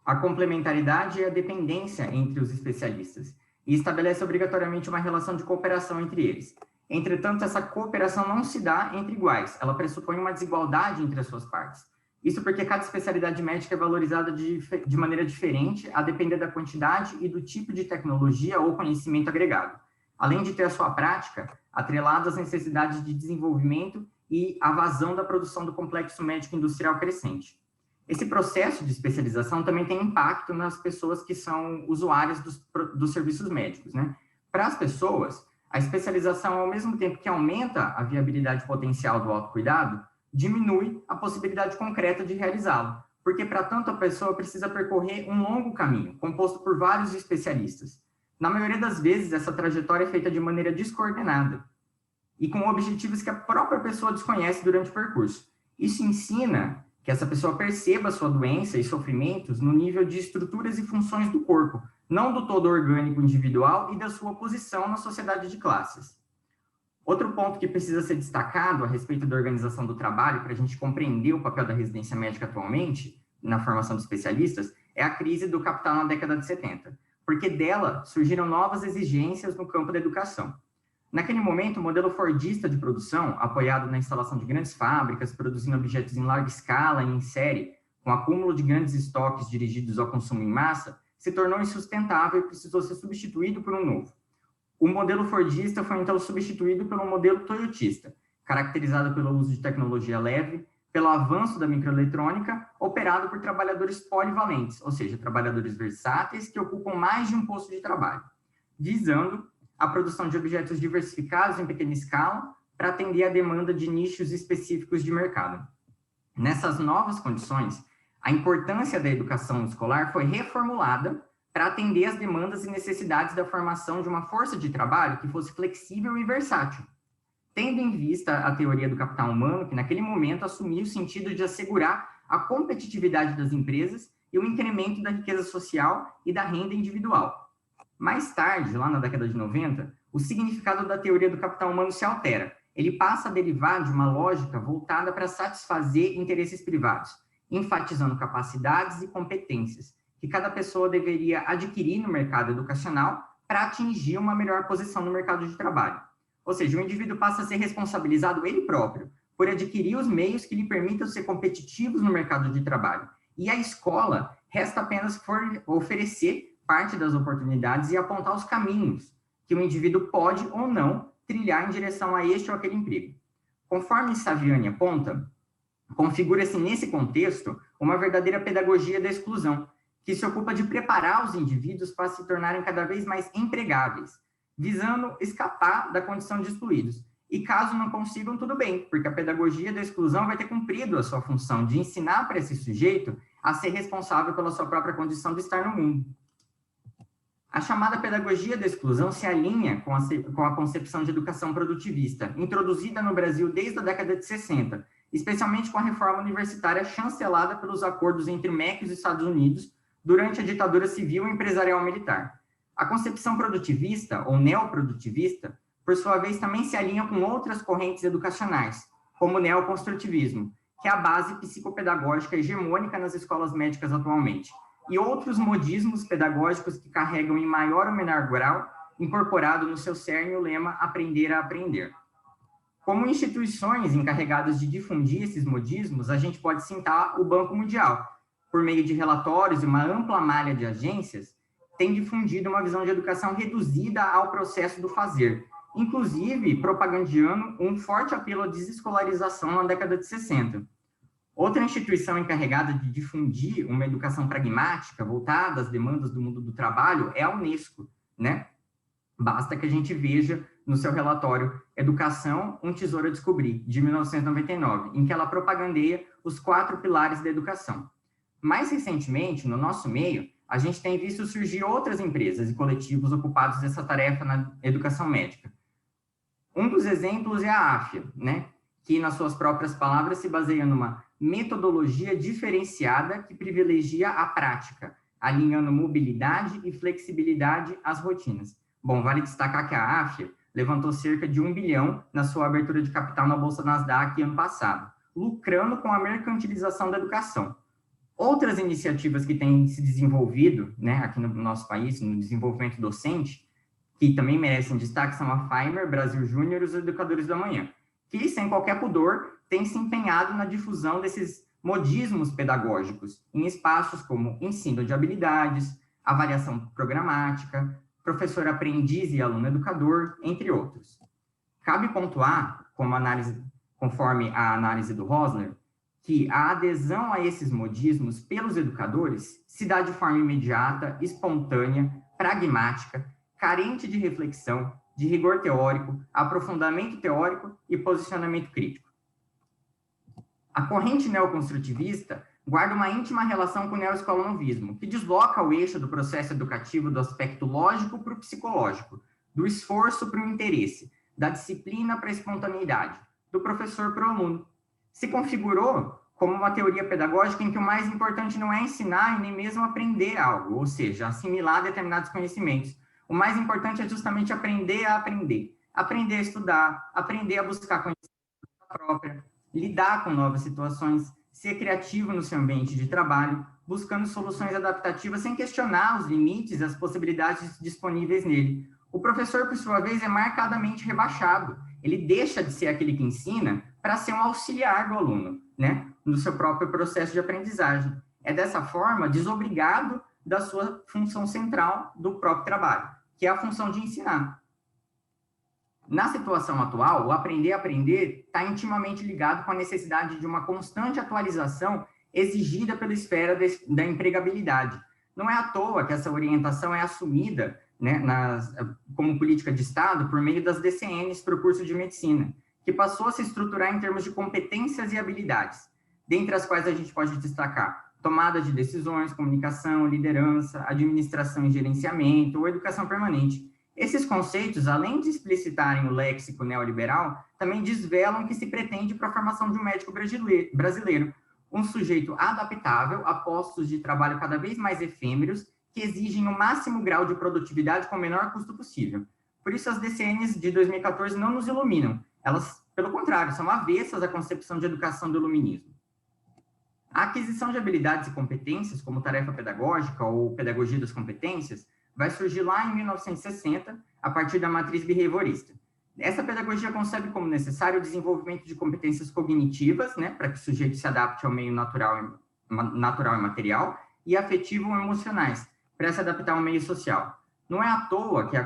a complementaridade e a dependência entre os especialistas e estabelece obrigatoriamente uma relação de cooperação entre eles. Entretanto, essa cooperação não se dá entre iguais, ela pressupõe uma desigualdade entre as suas partes. Isso porque cada especialidade médica é valorizada de maneira diferente, a depender da quantidade e do tipo de tecnologia ou conhecimento agregado, além de ter a sua prática atrelada às necessidades de desenvolvimento e a vazão da produção do complexo médico industrial crescente. Esse processo de especialização também tem impacto nas pessoas que são usuárias dos serviços médicos, né? Para as pessoas, a especialização, ao mesmo tempo que aumenta a viabilidade potencial do autocuidado, diminui a possibilidade concreta de realizá-lo, porque para tanto a pessoa precisa percorrer um longo caminho, composto por vários especialistas. Na maioria das vezes, essa trajetória é feita de maneira descoordenada e com objetivos que a própria pessoa desconhece durante o percurso. Isso ensina que essa pessoa perceba sua doença e sofrimentos no nível de estruturas e funções do corpo, não do todo orgânico individual e da sua posição na sociedade de classes. Outro ponto que precisa ser destacado a respeito da organização do trabalho, para a gente compreender o papel da residência médica atualmente, na formação de especialistas, é a crise do capital na década de 70, porque dela surgiram novas exigências no campo da educação. Naquele momento, o modelo fordista de produção, apoiado na instalação de grandes fábricas, produzindo objetos em larga escala e em série, com acúmulo de grandes estoques dirigidos ao consumo em massa, se tornou insustentável e precisou ser substituído por um novo. O modelo fordista foi, então, substituído pelo modelo toyotista, caracterizado pelo uso de tecnologia leve, pelo avanço da microeletrônica, operado por trabalhadores polivalentes, ou seja, trabalhadores versáteis que ocupam mais de um posto de trabalho, visando a produção de objetos diversificados em pequena escala para atender a demanda de nichos específicos de mercado. Nessas novas condições, a importância da educação escolar foi reformulada para atender às demandas e necessidades da formação de uma força de trabalho que fosse flexível e versátil, tendo em vista a teoria do capital humano, que naquele momento assumia o sentido de assegurar a competitividade das empresas e o incremento da riqueza social e da renda individual. Mais tarde, lá na década de 90, o significado da teoria do capital humano se altera. Ele passa a derivar de uma lógica voltada para satisfazer interesses privados, enfatizando capacidades e competências que cada pessoa deveria adquirir no mercado educacional para atingir uma melhor posição no mercado de trabalho. Ou seja, o indivíduo passa a ser responsabilizado ele próprio por adquirir os meios que lhe permitam ser competitivos no mercado de trabalho. E a escola resta apenas oferecer parte das oportunidades e apontar os caminhos que o indivíduo pode ou não trilhar em direção a este ou aquele emprego. Conforme Saviani aponta, configura-se nesse contexto uma verdadeira pedagogia da exclusão, que se ocupa de preparar os indivíduos para se tornarem cada vez mais empregáveis, visando escapar da condição de excluídos. E caso não consigam, tudo bem, porque a pedagogia da exclusão vai ter cumprido a sua função de ensinar para esse sujeito a ser responsável pela sua própria condição de estar no mundo. A chamada pedagogia da exclusão se alinha com a concepção de educação produtivista, introduzida no Brasil desde a década de 60, especialmente com a reforma universitária chancelada pelos acordos entre o MEC e os Estados Unidos durante a ditadura civil e empresarial militar. A concepção produtivista, ou neoprodutivista, por sua vez, também se alinha com outras correntes educacionais, como o neoconstrutivismo, que é a base psicopedagógica hegemônica nas escolas médicas atualmente, e outros modismos pedagógicos que carregam em maior ou menor grau, incorporado no seu cerne o lema aprender a aprender. Como instituições encarregadas de difundir esses modismos, a gente pode citar o Banco Mundial, por meio de relatórios e uma ampla malha de agências, tem difundido uma visão de educação reduzida ao processo do fazer, inclusive propagandeando um forte apelo à desescolarização na década de 60. Outra instituição encarregada de difundir uma educação pragmática, voltada às demandas do mundo do trabalho, é a Unesco, né? Basta que a gente veja no seu relatório Educação, um Tesouro a Descobrir, de 1999, em que ela propagandeia os 4 pilares da educação. Mais recentemente, no nosso meio, a gente tem visto surgir outras empresas e coletivos ocupados dessa tarefa na educação médica. Um dos exemplos é a AFIA, né? Que, nas suas próprias palavras, se baseia numa metodologia diferenciada que privilegia a prática, alinhando mobilidade e flexibilidade às rotinas. Bom, vale destacar que a AFIA levantou cerca de 1 bilhão na sua abertura de capital na Bolsa Nasdaq ano passado, lucrando com a mercantilização da educação. Outras iniciativas que têm se desenvolvido, né, aqui no nosso país, no desenvolvimento docente, que também merecem destaque, são a Faimer, Brasil Júnior e os Educadores do Amanhã, que, sem qualquer pudor, têm se empenhado na difusão desses modismos pedagógicos em espaços como ensino de habilidades, avaliação programática, professor aprendiz e aluno educador, entre outros. Cabe pontuar, conforme a análise do Rosner, que a adesão a esses modismos pelos educadores se dá de forma imediata, espontânea, pragmática, carente de reflexão, de rigor teórico, aprofundamento teórico e posicionamento crítico. A corrente neoconstrutivista guarda uma íntima relação com o neoescolanovismo, que desloca o eixo do processo educativo do aspecto lógico para o psicológico, do esforço para o interesse, da disciplina para a espontaneidade, do professor para o aluno. Se configurou como uma teoria pedagógica em que o mais importante não é ensinar e nem mesmo aprender algo, ou seja, assimilar determinados conhecimentos. O mais importante é justamente aprender a aprender a estudar, aprender a buscar conhecimento própria, lidar com novas situações, ser criativo no seu ambiente de trabalho, buscando soluções adaptativas sem questionar os limites e as possibilidades disponíveis nele. O professor, por sua vez, é marcadamente rebaixado. Ele deixa de ser aquele que ensina para ser um auxiliar do aluno, né, no seu próprio processo de aprendizagem. É dessa forma desobrigado da sua função central do próprio trabalho, que é a função de ensinar. Na situação atual, o aprender a aprender está intimamente ligado com a necessidade de uma constante atualização exigida pela esfera da empregabilidade. Não é à toa que essa orientação é assumida, né, como política de Estado por meio das DCNs para o curso de medicina, que passou a se estruturar em termos de competências e habilidades, dentre as quais a gente pode destacar tomada de decisões, comunicação, liderança, administração e gerenciamento ou educação permanente. Esses conceitos, além de explicitarem o léxico neoliberal, também desvelam o que se pretende para a formação de um médico brasileiro, um sujeito adaptável a postos de trabalho cada vez mais efêmeros, que exigem o máximo grau de produtividade com o menor custo possível. Por isso, as DCNs de 2014 não nos iluminam. Elas, pelo contrário, são avessas à concepção de educação do iluminismo. A aquisição de habilidades e competências, como tarefa pedagógica ou pedagogia das competências, vai surgir lá em 1960, a partir da matriz behaviorista. Essa pedagogia concebe como necessário o desenvolvimento de competências cognitivas, né, para que o sujeito se adapte ao meio natural e material, e afetivo ou emocionais, para se adaptar ao meio social. Não é à toa que a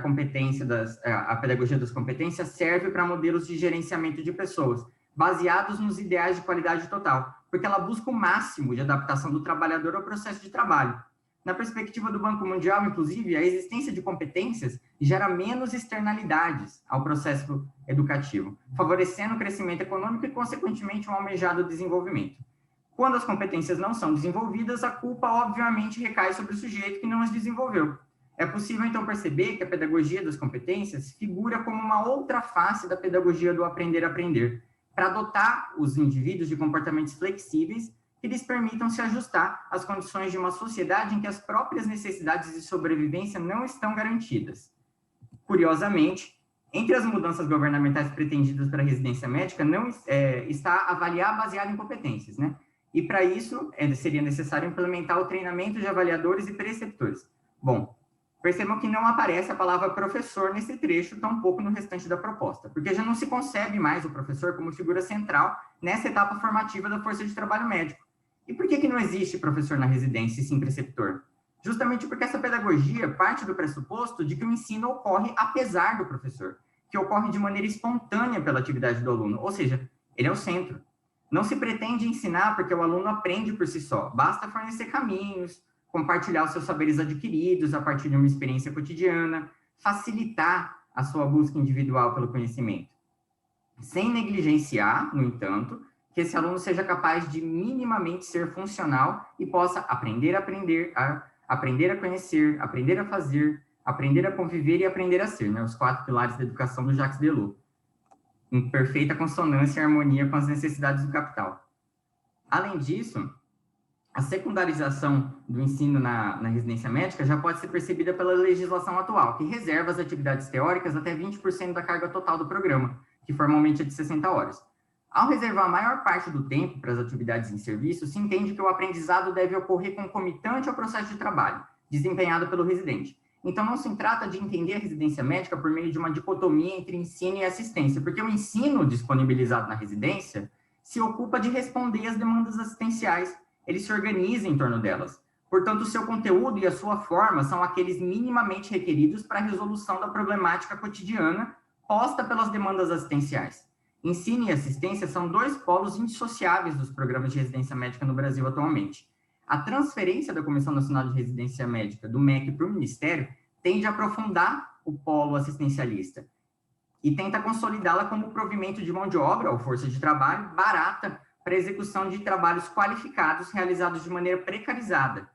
pedagogia das competências serve para modelos de gerenciamento de pessoas, baseados nos ideais de qualidade total, porque ela busca o máximo de adaptação do trabalhador ao processo de trabalho. Na perspectiva do Banco Mundial, inclusive, a existência de competências gera menos externalidades ao processo educativo, favorecendo o crescimento econômico e, consequentemente, um almejado desenvolvimento. Quando as competências não são desenvolvidas, a culpa, obviamente, recai sobre o sujeito que não as desenvolveu. É possível, então, perceber que a pedagogia das competências figura como uma outra face da pedagogia do aprender a aprender, para dotar os indivíduos de comportamentos flexíveis que lhes permitam se ajustar às condições de uma sociedade em que as próprias necessidades de sobrevivência não estão garantidas. Curiosamente, entre as mudanças governamentais pretendidas para a residência médica não está avaliar baseado em competências, né? E para isso seria necessário implementar o treinamento de avaliadores e preceptores. Bom, percebam que não aparece a palavra professor nesse trecho, tampouco no restante da proposta, porque já não se concebe mais o professor como figura central nessa etapa formativa da força de trabalho médico. E por que não existe professor na residência e sim preceptor? Justamente porque essa pedagogia parte do pressuposto de que o ensino ocorre apesar do professor, que ocorre de maneira espontânea pela atividade do aluno, ou seja, ele é o centro. Não se pretende ensinar porque o aluno aprende por si só, basta fornecer caminhos, compartilhar os seus saberes adquiridos a partir de uma experiência cotidiana, facilitar a sua busca individual pelo conhecimento. Sem negligenciar, no entanto, que esse aluno seja capaz de minimamente ser funcional e possa aprender a aprender, aprender a conhecer, aprender a fazer, aprender a conviver e aprender a ser, né? Os 4 pilares da educação do Jacques Delors, em perfeita consonância e harmonia com as necessidades do capital. Além disso, a secundarização do ensino na residência médica já pode ser percebida pela legislação atual, que reserva as atividades teóricas até 20% da carga total do programa, que formalmente é de 60 horas. Ao reservar a maior parte do tempo para as atividades em serviço, se entende que o aprendizado deve ocorrer concomitante ao processo de trabalho, desempenhado pelo residente. Então, não se trata de entender a residência médica por meio de uma dicotomia entre ensino e assistência, porque o ensino disponibilizado na residência, se ocupa de responder às demandas assistenciais, ele se organiza em torno delas. Portanto, o seu conteúdo e a sua forma são aqueles minimamente requeridos para a resolução da problemática cotidiana posta pelas demandas assistenciais. Ensino e assistência são dois polos indissociáveis dos programas de residência médica no Brasil atualmente. A transferência da Comissão Nacional de Residência Médica, do MEC, para o Ministério, tende a aprofundar o polo assistencialista e tenta consolidá-la como provimento de mão de obra ou força de trabalho barata para a execução de trabalhos qualificados realizados de maneira precarizada.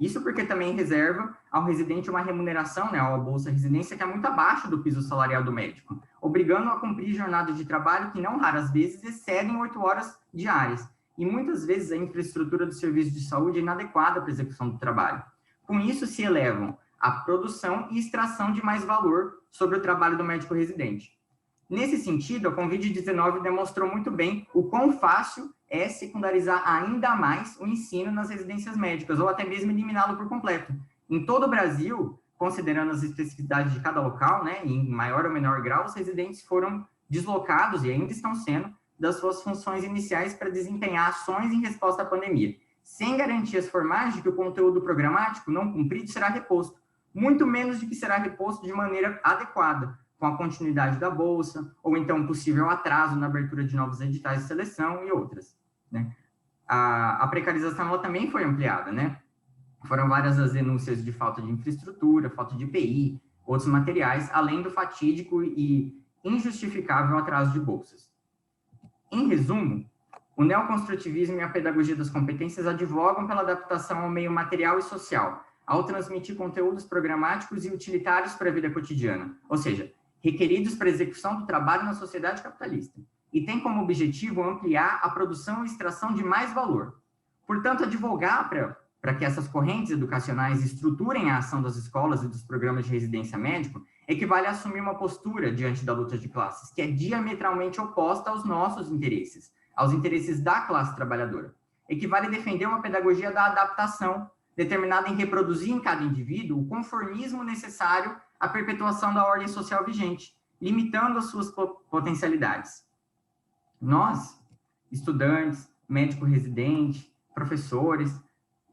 Isso porque também reserva ao residente uma remuneração, né, a Bolsa Residência, que é muito abaixo do piso salarial do médico, obrigando-o a cumprir jornadas de trabalho que, não raras vezes, excedem 8 horas diárias. E muitas vezes a infraestrutura do serviço de saúde é inadequada para a execução do trabalho. Com isso, se elevam a produção e extração de mais valor sobre o trabalho do médico residente. Nesse sentido, a Covid-19 demonstrou muito bem o quão fácil é secundarizar ainda mais o ensino nas residências médicas, ou até mesmo eliminá-lo por completo. Em todo o Brasil, considerando as especificidades de cada local, né, em maior ou menor grau, os residentes foram deslocados, e ainda estão sendo, das suas funções iniciais para desempenhar ações em resposta à pandemia, sem garantias formais de que o conteúdo programático não cumprido será reposto, muito menos de que será reposto de maneira adequada, com a continuidade da bolsa, ou então possível atraso na abertura de novos editais de seleção e outras, né? A precarização ela também foi ampliada, né? Foram várias as denúncias de falta de infraestrutura, falta de EPI, outros materiais, além do fatídico e injustificável atraso de bolsas. Em resumo, o neoconstrutivismo e a pedagogia das competências advogam pela adaptação ao meio material e social, ao transmitir conteúdos programáticos e utilitários para a vida cotidiana, ou seja, requeridos para a execução do trabalho na sociedade capitalista, e tem como objetivo ampliar a produção e extração de mais valor. Portanto, advogar para que essas correntes educacionais estruturem a ação das escolas e dos programas de residência médico equivale a assumir uma postura diante da luta de classes, que é diametralmente oposta aos nossos interesses, aos interesses da classe trabalhadora. Equivale a defender uma pedagogia da adaptação, determinada em reproduzir em cada indivíduo o conformismo necessário à perpetuação da ordem social vigente, limitando as suas potencialidades. Nós, estudantes, médico residente, professores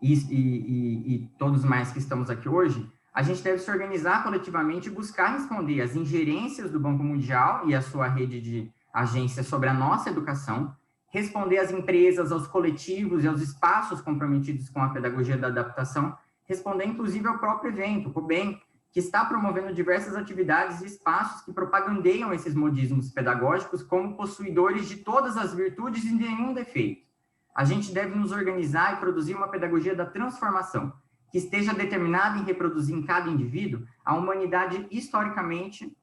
e todos mais que estamos aqui hoje, a gente deve se organizar coletivamente e buscar responder às ingerências do Banco Mundial e a sua rede de agências sobre a nossa educação, responder às empresas, aos coletivos e aos espaços comprometidos com a pedagogia da adaptação, responder inclusive ao próprio evento, o COBEM, que está promovendo diversas atividades e espaços que propagandeiam esses modismos pedagógicos como possuidores de todas as virtudes e nenhum defeito. A gente deve nos organizar e produzir uma pedagogia da transformação, que esteja determinada em reproduzir em cada indivíduo a humanidade historicamente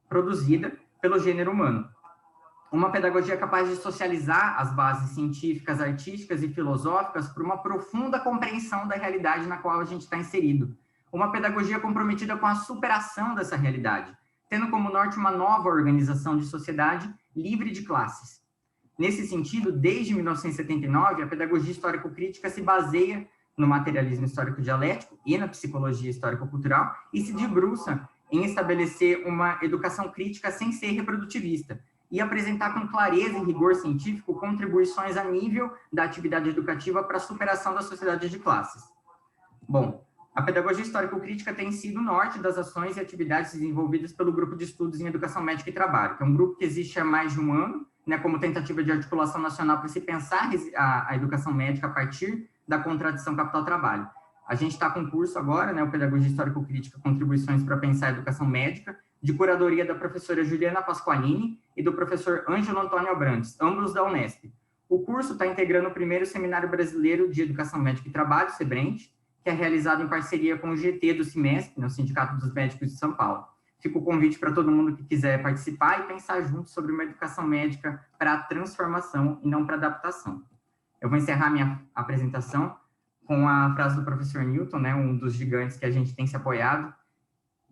produzida pelo gênero humano. Uma pedagogia capaz de socializar as bases científicas, artísticas e filosóficas por uma profunda compreensão da realidade na qual a gente está inserido. Uma pedagogia comprometida com a superação dessa realidade, tendo como norte uma nova organização de sociedade livre de classes. Nesse sentido, desde 1979, a pedagogia histórico-crítica se baseia no materialismo histórico-dialético e na psicologia histórico-cultural e se debruça em estabelecer uma educação crítica sem ser reprodutivista e apresentar com clareza e rigor científico contribuições a nível da atividade educativa para a superação da sociedade de classes. Bom, a pedagogia histórico-crítica tem sido o norte das ações e atividades desenvolvidas pelo Grupo de Estudos em Educação Médica e Trabalho, que é um grupo que existe há mais de um ano, né, como tentativa de articulação nacional para se pensar a educação médica a partir da contradição capital-trabalho. A gente está com um curso agora, né, o Pedagogia Histórico-Crítica, Contribuições para Pensar a Educação Médica, de curadoria da professora Juliana Pasqualini e do professor Ângelo Antônio Abrantes, ambos da Unesp. O curso está integrando o primeiro Seminário Brasileiro de Educação Médica e Trabalho, SEBRENT, que é realizado em parceria com o GT do CIMESP, no Sindicato dos Médicos de São Paulo. Fica o convite para todo mundo que quiser participar e pensar junto sobre uma educação médica para transformação e não para adaptação. Eu vou encerrar minha apresentação com a frase do professor Newton, né, um dos gigantes que a gente tem se apoiado,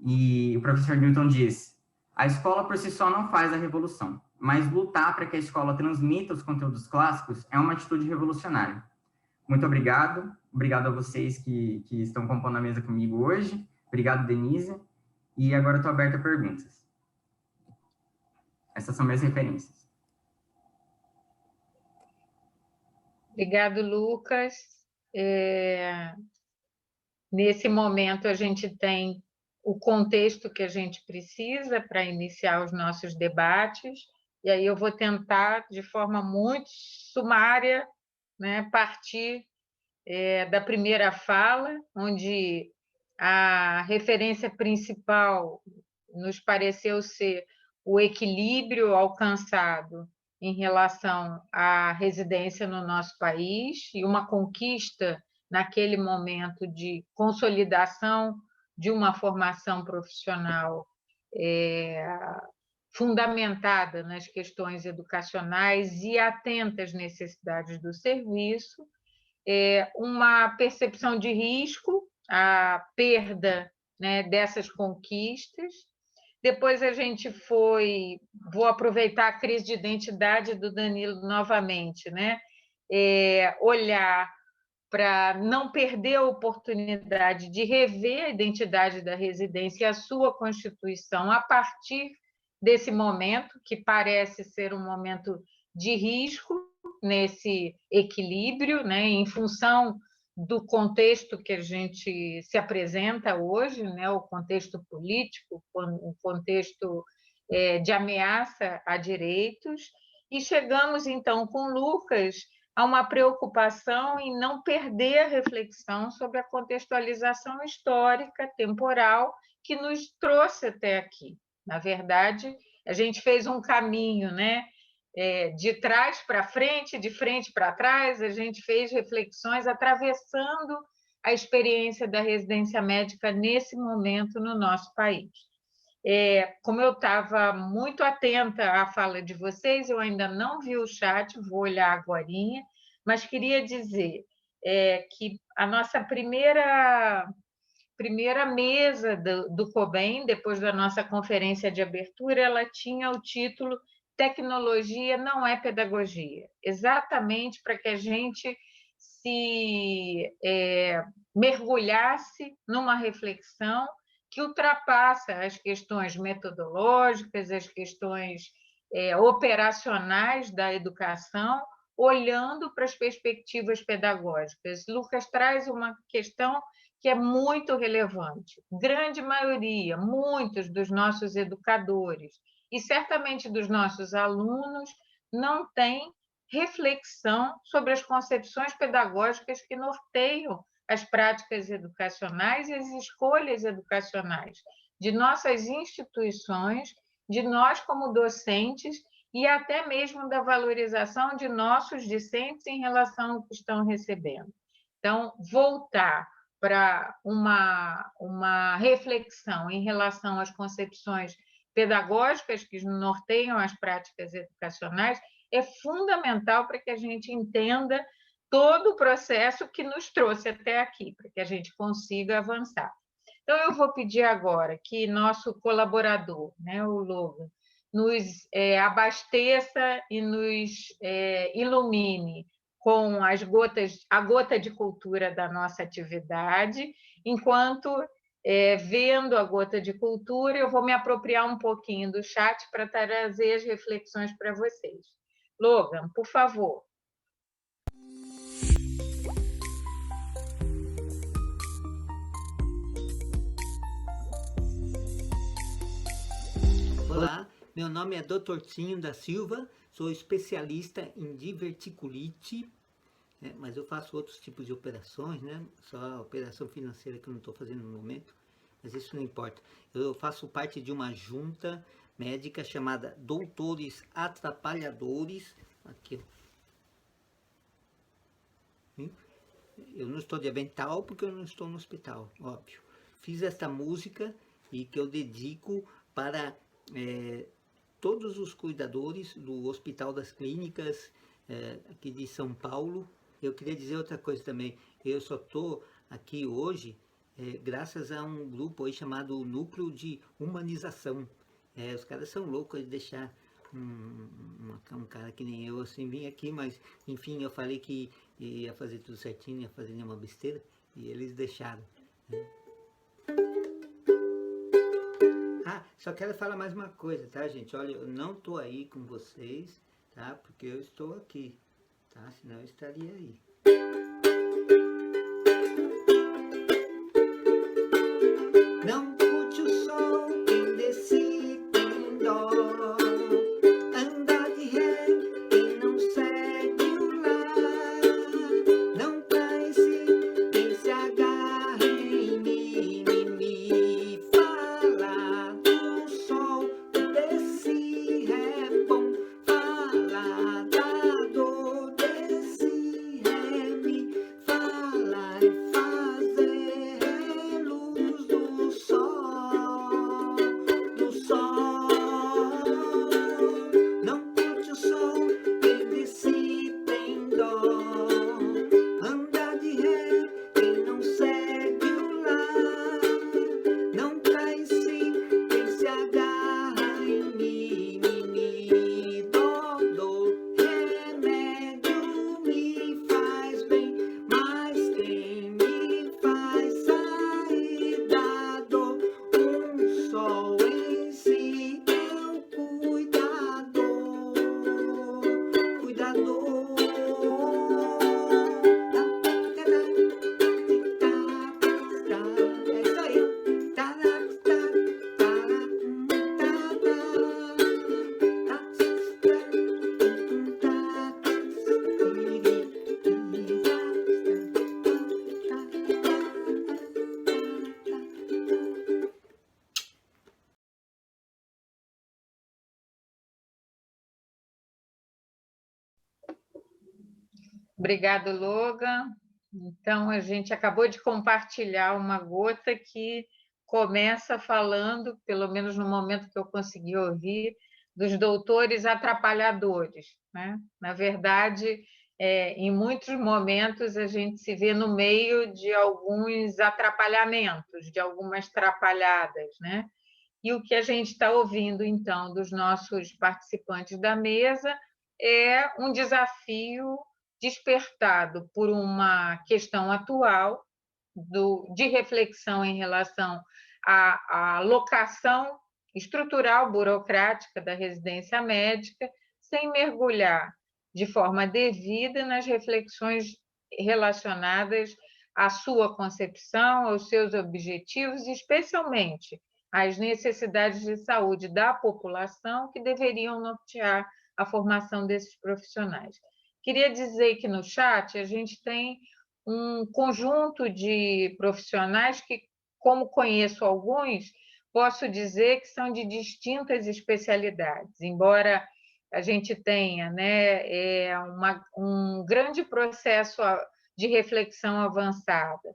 e o professor Newton diz: a escola por si só não faz a revolução, mas lutar para que a escola transmita os conteúdos clássicos é uma atitude revolucionária. Muito obrigado, obrigado a vocês que estão compondo a mesa comigo hoje, obrigado, Denise, e agora estou aberto a perguntas. Essas são minhas referências. Obrigado, Lucas. Nesse momento, a gente tem o contexto que a gente precisa para iniciar os nossos debates, e aí eu vou tentar, de forma muito sumária, né, partir da primeira fala, onde a referência principal nos pareceu ser o equilíbrio alcançado em relação à residência no nosso país e uma conquista naquele momento de consolidação de uma formação profissional fundamentada nas questões educacionais e atenta às necessidades do serviço, uma percepção de risco, a perda, né, dessas conquistas. Depois a gente vou aproveitar a crise de identidade do Danilo novamente, né? Olhar para não perder a oportunidade de rever a identidade da residência e a sua constituição a partir desse momento, que parece ser um momento de risco nesse equilíbrio, né, em função do contexto que a gente se apresenta hoje, né, o contexto político, o contexto de ameaça a direitos, e chegamos, então, com o Lucas a uma preocupação em não perder a reflexão sobre a contextualização histórica, temporal, que nos trouxe até aqui. Na verdade, a gente fez um caminho, né? De trás para frente, de frente para trás, a gente fez reflexões atravessando a experiência da residência médica nesse momento no nosso país. Como eu estava muito atenta à fala de vocês, eu ainda não vi o chat, vou olhar agorinha, mas queria dizer que a nossa primeira mesa do COBEM, depois da nossa conferência de abertura, ela tinha o título Tecnologia não é pedagogia, exatamente para que a gente se mergulhasse numa reflexão que ultrapassa as questões metodológicas, as questões operacionais da educação, olhando para as perspectivas pedagógicas. Lucas traz uma questão que é muito relevante. Grande maioria, muitos dos nossos educadores e certamente dos nossos alunos não têm reflexão sobre as concepções pedagógicas que norteiam as práticas educacionais e as escolhas educacionais de nossas instituições, de nós como docentes e até mesmo da valorização de nossos discentes em relação ao que estão recebendo. Então, voltar para uma reflexão em relação às concepções pedagógicas que norteiam as práticas educacionais é fundamental para que a gente entenda todo o processo que nos trouxe até aqui, para que a gente consiga avançar. Então, eu vou pedir agora que nosso colaborador, né, o Logan, nos abasteça e nos ilumine com a gota de cultura da nossa atividade, enquanto, vendo a gota de cultura, eu vou me apropriar um pouquinho do chat para trazer as reflexões para vocês. Logan, por favor. Olá, meu nome é Dr. Tinho da Silva, sou especialista em diverticulite, mas eu faço outros tipos de operações, né? Só a operação financeira que eu não estou fazendo no momento, mas isso não importa. Eu faço parte de uma junta médica chamada Doutores Atrapalhadores, aqui. Eu não estou de avental porque eu não estou no hospital, óbvio. Fiz esta música e que eu dedico para todos os cuidadores do Hospital das Clínicas aqui de São Paulo. Eu queria dizer outra coisa também, eu só estou aqui hoje graças a um grupo aí chamado Núcleo de Humanização. Os caras são loucos de deixar um cara que nem eu assim vir aqui, mas enfim, eu falei que ia fazer tudo certinho, não ia fazer nenhuma besteira, e eles deixaram. Só quero falar mais uma coisa, tá, gente? Olha, eu não tô aí com vocês, tá? Porque eu estou aqui. tá? Senão eu estaria aí. Não curte o sol, quem desce tem dó. Anda de ré, quem não segue o lar. Não cai-se, quem se agarra em mimimi. Fala do sol, desse ré bom. Fala da dor, desse ré mi. Fala e fazer ré, luz do sol, do sol. Não curte o sol, quem desce tem dó. Anda de ré, quem não segue o lar. Não cai-se, quem se agarra em mimimi. Dó, remédio me faz bem, mas quem me faz sair da dor, sol em si é o cuidador, cuidador. É isso aí. Obrigado, Logan. Então, a gente acabou de compartilhar uma gota que começa falando, pelo menos no momento que eu consegui ouvir, dos doutores atrapalhadores, né? Na verdade, em muitos momentos a gente se vê no meio de alguns atrapalhamentos, de algumas trapalhadas, né? E o que a gente está ouvindo, então, dos nossos participantes da mesa é um desafio despertado por uma questão atual de reflexão em relação à alocação estrutural burocrática da residência médica, sem mergulhar de forma devida nas reflexões relacionadas à sua concepção, aos seus objetivos, especialmente às necessidades de saúde da população que deveriam nortear a formação desses profissionais. Queria dizer que no chat a gente tem um conjunto de profissionais que, como conheço alguns, posso dizer que são de distintas especialidades, embora a gente tenha, né, um grande processo de reflexão avançada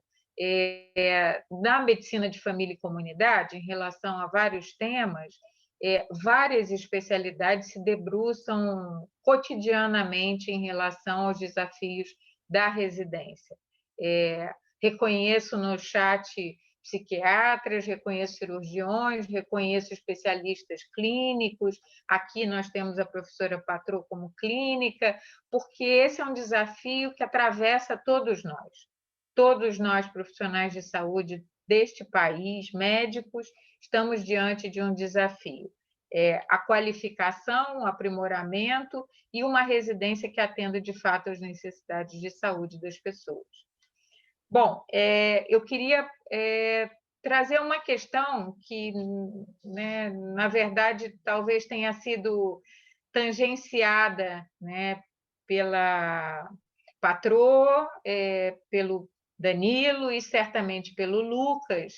na medicina de família e comunidade, em relação a vários temas, várias especialidades se debruçam cotidianamente em relação aos desafios da residência. Reconheço no chat psiquiatras, reconheço cirurgiões, reconheço especialistas clínicos, aqui nós temos a professora Patrô como clínica, porque esse é um desafio que atravessa todos nós profissionais de saúde deste país, médicos, estamos diante de um desafio. A qualificação, o aprimoramento e uma residência que atenda de fato às necessidades de saúde das pessoas. Bom, eu queria trazer uma questão que, né, na verdade, talvez tenha sido tangenciada, né, pela Patrô, pelo Danilo e certamente pelo Lucas,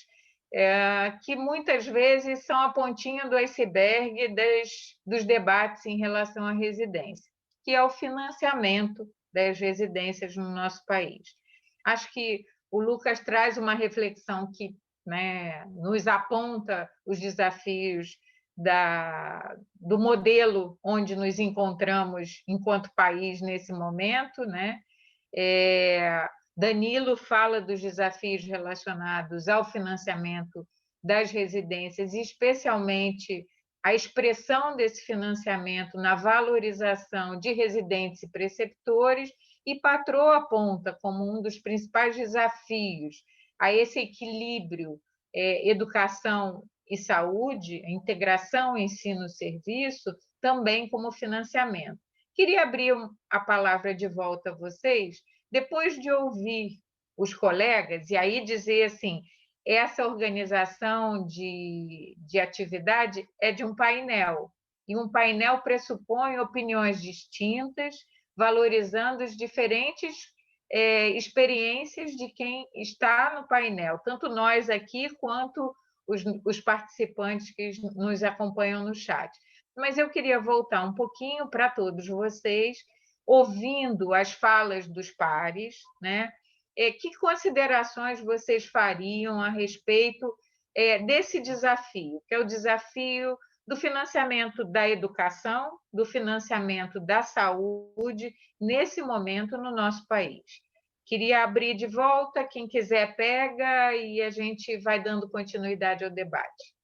que muitas vezes são a pontinha do iceberg dos debates em relação à residência, que é o financiamento das residências no nosso país. Acho que o Lucas traz uma reflexão que, né, nos aponta os desafios do modelo onde nos encontramos enquanto país nesse momento, né? Danilo fala dos desafios relacionados ao financiamento das residências, especialmente a expressão desse financiamento na valorização de residentes e preceptores, e Patrô aponta como um dos principais desafios a esse equilíbrio educação e saúde, integração ensino-serviço, também como financiamento, Queria abrir a palavra de volta a vocês, depois de ouvir os colegas, e aí dizer assim, essa organização de atividade é de um painel, e um painel pressupõe opiniões distintas, valorizando as diferentes experiências de quem está no painel, tanto nós aqui quanto os participantes que nos acompanham no chat. Mas eu queria voltar um pouquinho para todos vocês, ouvindo as falas dos pares, né? Que considerações vocês fariam a respeito desse desafio, que é o desafio do financiamento da educação, do financiamento da saúde, nesse momento no nosso país. Queria abrir de volta, quem quiser pega e a gente vai dando continuidade ao debate.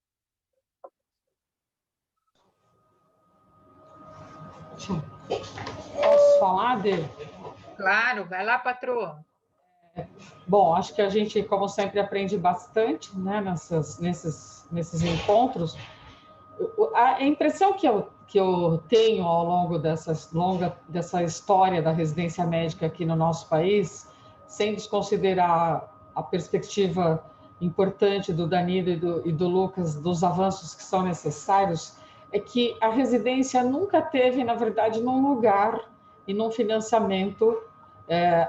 Posso falar, Dê? Claro, vai lá, patroa. Bom, acho que a gente, como sempre, aprende bastante, né, nesses encontros. A impressão que eu tenho ao longo dessa história da residência médica aqui no nosso país, sem desconsiderar a perspectiva importante do Danilo e do Lucas, dos avanços que são necessários, é que a residência nunca teve, na verdade, num lugar e num financiamento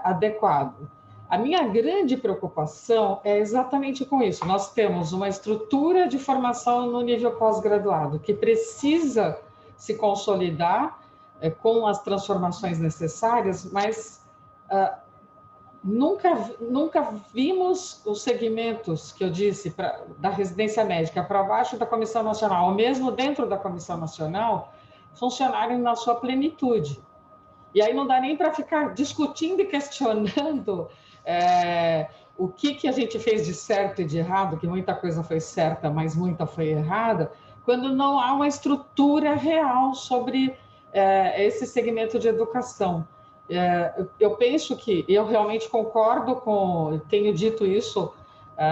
adequado. A minha grande preocupação é exatamente com isso. Nós temos uma estrutura de formação no nível pós-graduado que precisa se consolidar com as transformações necessárias, mas nunca vimos os segmentos que eu disse da residência médica para baixo da Comissão Nacional, ou mesmo dentro da Comissão Nacional, funcionarem na sua plenitude. E aí não dá nem para ficar discutindo e questionando o que a gente fez de certo e de errado, que muita coisa foi certa, mas muita foi errada, quando não há uma estrutura real sobre esse segmento de educação. Eu penso que, eu realmente concordo tenho dito isso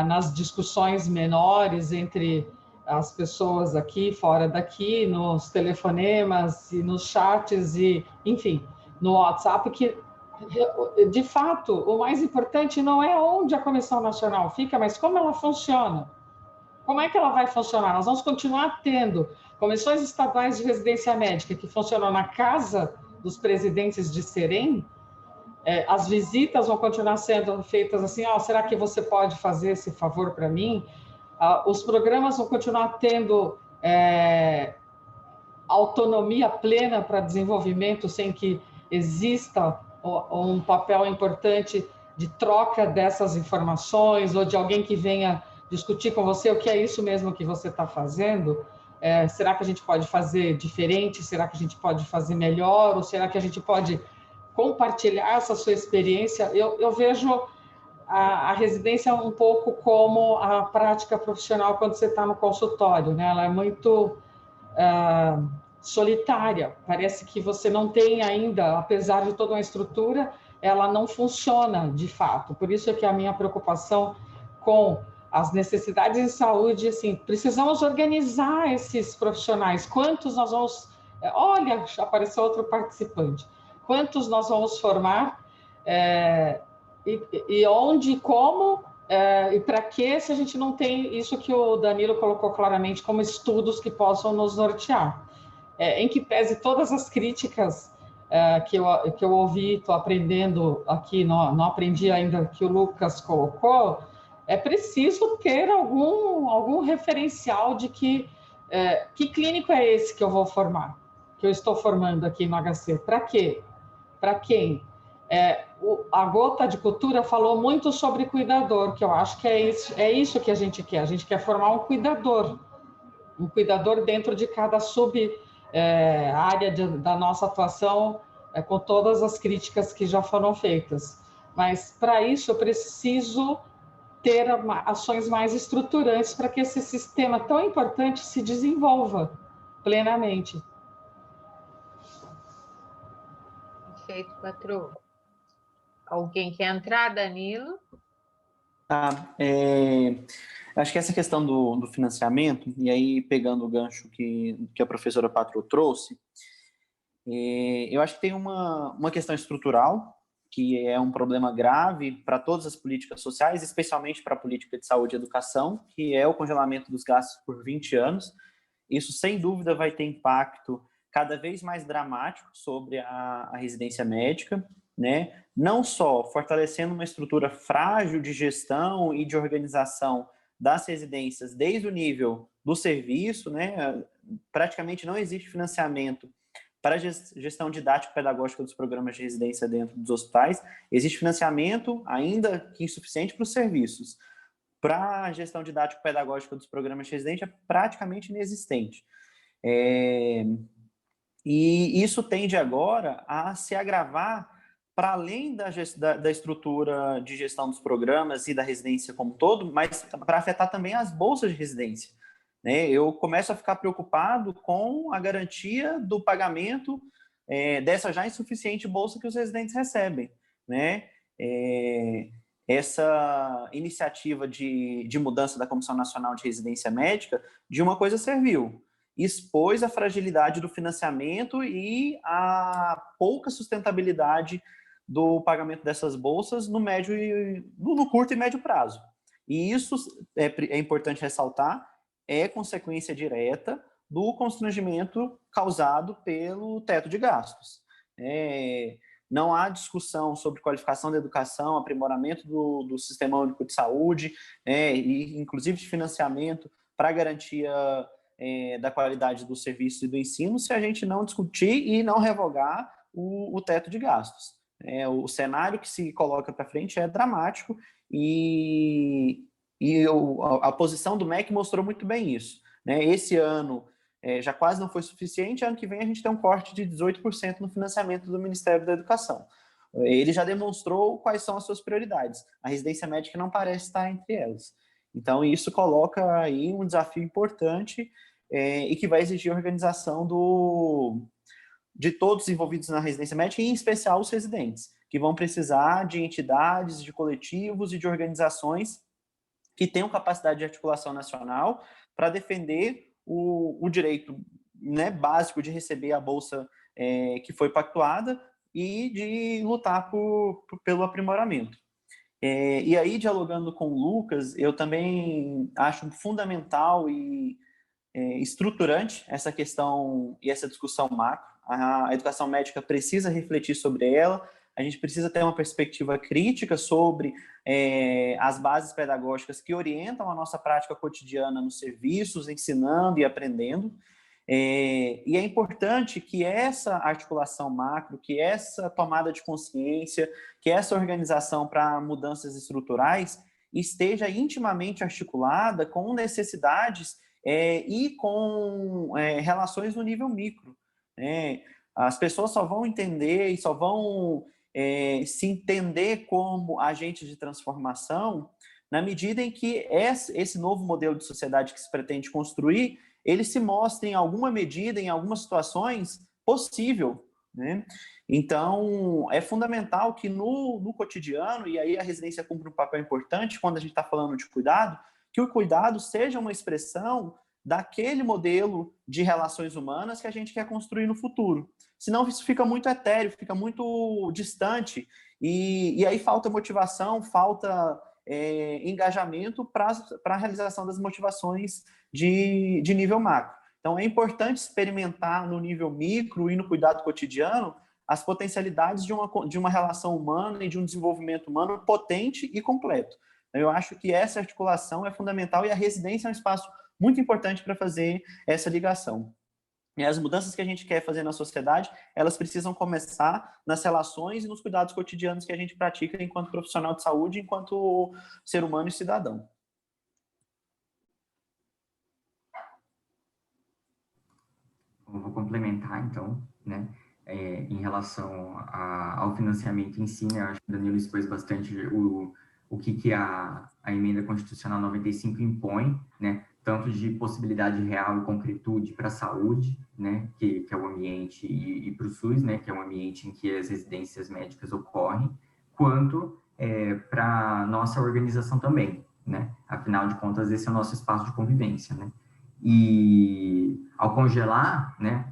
nas discussões menores entre as pessoas aqui, fora daqui, nos telefonemas e nos chats, e, enfim, no WhatsApp, que, de fato, o mais importante não é onde a Comissão Nacional fica, mas como ela funciona. Como é que ela vai funcionar? Nós vamos continuar tendo comissões estaduais de residência médica que funcionam na casa dos presidentes de Serem. As visitas vão continuar sendo feitas assim, será que você pode fazer esse favor para mim? Os programas vão continuar tendo autonomia plena para desenvolvimento, sem que exista um papel importante de troca dessas informações, ou de alguém que venha discutir com você o que é isso mesmo que você está fazendo. Será que a gente pode fazer diferente? Será que a gente pode fazer melhor? Ou será que a gente pode compartilhar essa sua experiência? Eu vejo a residência um pouco como a prática profissional quando você está no consultório, né? Ela é muito solitária, parece que você não tem ainda, apesar de toda uma estrutura, ela não funciona de fato. Por isso é que a minha preocupação com as necessidades de saúde, assim, precisamos organizar esses profissionais. Quantos nós vamos... Olha, apareceu outro participante. Quantos nós vamos formar? E onde, como, e para que, se a gente não tem isso que o Danilo colocou claramente como estudos que possam nos nortear. Em que pese todas as críticas que eu ouvi, estou aprendendo aqui, não aprendi ainda, que o Lucas colocou, é preciso ter algum referencial de que clínico é esse que eu vou formar, que eu estou formando aqui no HC. Para quê? Para quem? A Gota de Cultura falou muito sobre cuidador, que eu acho que é isso que a gente quer formar um cuidador dentro de cada área da nossa atuação, com todas as críticas que já foram feitas. Mas, para isso, eu preciso ter ações mais estruturantes para que esse sistema tão importante se desenvolva plenamente. Perfeito, patroa. Alguém quer entrar, Danilo? Acho que essa questão do financiamento, e aí pegando o gancho que a professora Patroa trouxe, Eu acho que tem uma questão estrutural, que é um problema grave para todas as políticas sociais, especialmente para a política de saúde e educação, que é o congelamento dos gastos por 20 anos. Isso, sem dúvida, vai ter impacto cada vez mais dramático sobre a residência médica, né? Não só fortalecendo uma estrutura frágil de gestão e de organização das residências desde o nível do serviço, né? Praticamente não existe financiamento para a gestão didático-pedagógica dos programas de residência dentro dos hospitais. Existe financiamento, ainda que insuficiente, para os serviços. Para a gestão didático-pedagógica dos programas de residência, praticamente inexistente. E isso tende agora a se agravar para além da estrutura de gestão dos programas e da residência como um todo, mas para afetar também as bolsas de residência. Né? Eu começo a ficar preocupado com a garantia do pagamento dessa já insuficiente bolsa que os residentes recebem. Né? Essa iniciativa de mudança da Comissão Nacional de Residência Médica, de uma coisa serviu: expôs a fragilidade do financiamento e a pouca sustentabilidade do pagamento dessas bolsas no curto e médio prazo. E isso é importante ressaltar, é consequência direta do constrangimento causado pelo teto de gastos. Não há discussão sobre qualificação da educação, aprimoramento do Sistema Único de Saúde, e inclusive de financiamento para a garantia da qualidade do serviço e do ensino, se a gente não discutir e não revogar o teto de gastos. O cenário que se coloca para frente é dramático e a posição do MEC mostrou muito bem isso. Esse ano já quase não foi suficiente, ano que vem a gente tem um corte de 18% no financiamento do Ministério da Educação. Ele já demonstrou quais são as suas prioridades. A residência médica não parece estar entre elas. Então, isso coloca aí um desafio importante e que vai exigir a organização de todos os envolvidos na residência médica, e em especial os residentes, que vão precisar de entidades, de coletivos e de organizações que tenham capacidade de articulação nacional para defender o direito, né, básico de receber a bolsa que foi pactuada e de lutar pelo aprimoramento. E aí, dialogando com o Lucas, eu também acho fundamental e estruturante essa questão e essa discussão macro. A educação médica precisa refletir sobre ela, a gente precisa ter uma perspectiva crítica sobre as bases pedagógicas que orientam a nossa prática cotidiana nos serviços, ensinando e aprendendo. E é importante que essa articulação macro, que essa tomada de consciência, que essa organização para mudanças estruturais esteja intimamente articulada com necessidades e com relações no nível micro. As pessoas só vão entender e só vão se entender como agentes de transformação na medida em que esse novo modelo de sociedade que se pretende construir, ele se mostra em alguma medida, em algumas situações, possível. Né? Então, é fundamental que no cotidiano, e aí a residência cumpre um papel importante quando a gente está falando de cuidado, que o cuidado seja uma expressão daquele modelo de relações humanas que a gente quer construir no futuro. Senão isso fica muito etéreo, fica muito distante, e aí falta motivação, falta engajamento para a realização das motivações de nível macro. Então, é importante experimentar no nível micro e no cuidado cotidiano as potencialidades de uma relação humana e de um desenvolvimento humano potente e completo. Eu acho que essa articulação é fundamental e a residência é um espaço muito importante para fazer essa ligação. E as mudanças que a gente quer fazer na sociedade, elas precisam começar nas relações e nos cuidados cotidianos que a gente pratica enquanto profissional de saúde, enquanto ser humano e cidadão. Eu vou complementar, então, né, em relação ao financiamento em si, né, eu acho que o Danilo expôs bastante o que a emenda constitucional 95 impõe, né, tanto de possibilidade real e concretude para a saúde, né, que é o ambiente, e para o SUS, né, que é o ambiente em que as residências médicas ocorrem, quanto para a nossa organização também, né, afinal de contas, esse é o nosso espaço de convivência, né. E ao congelar, né,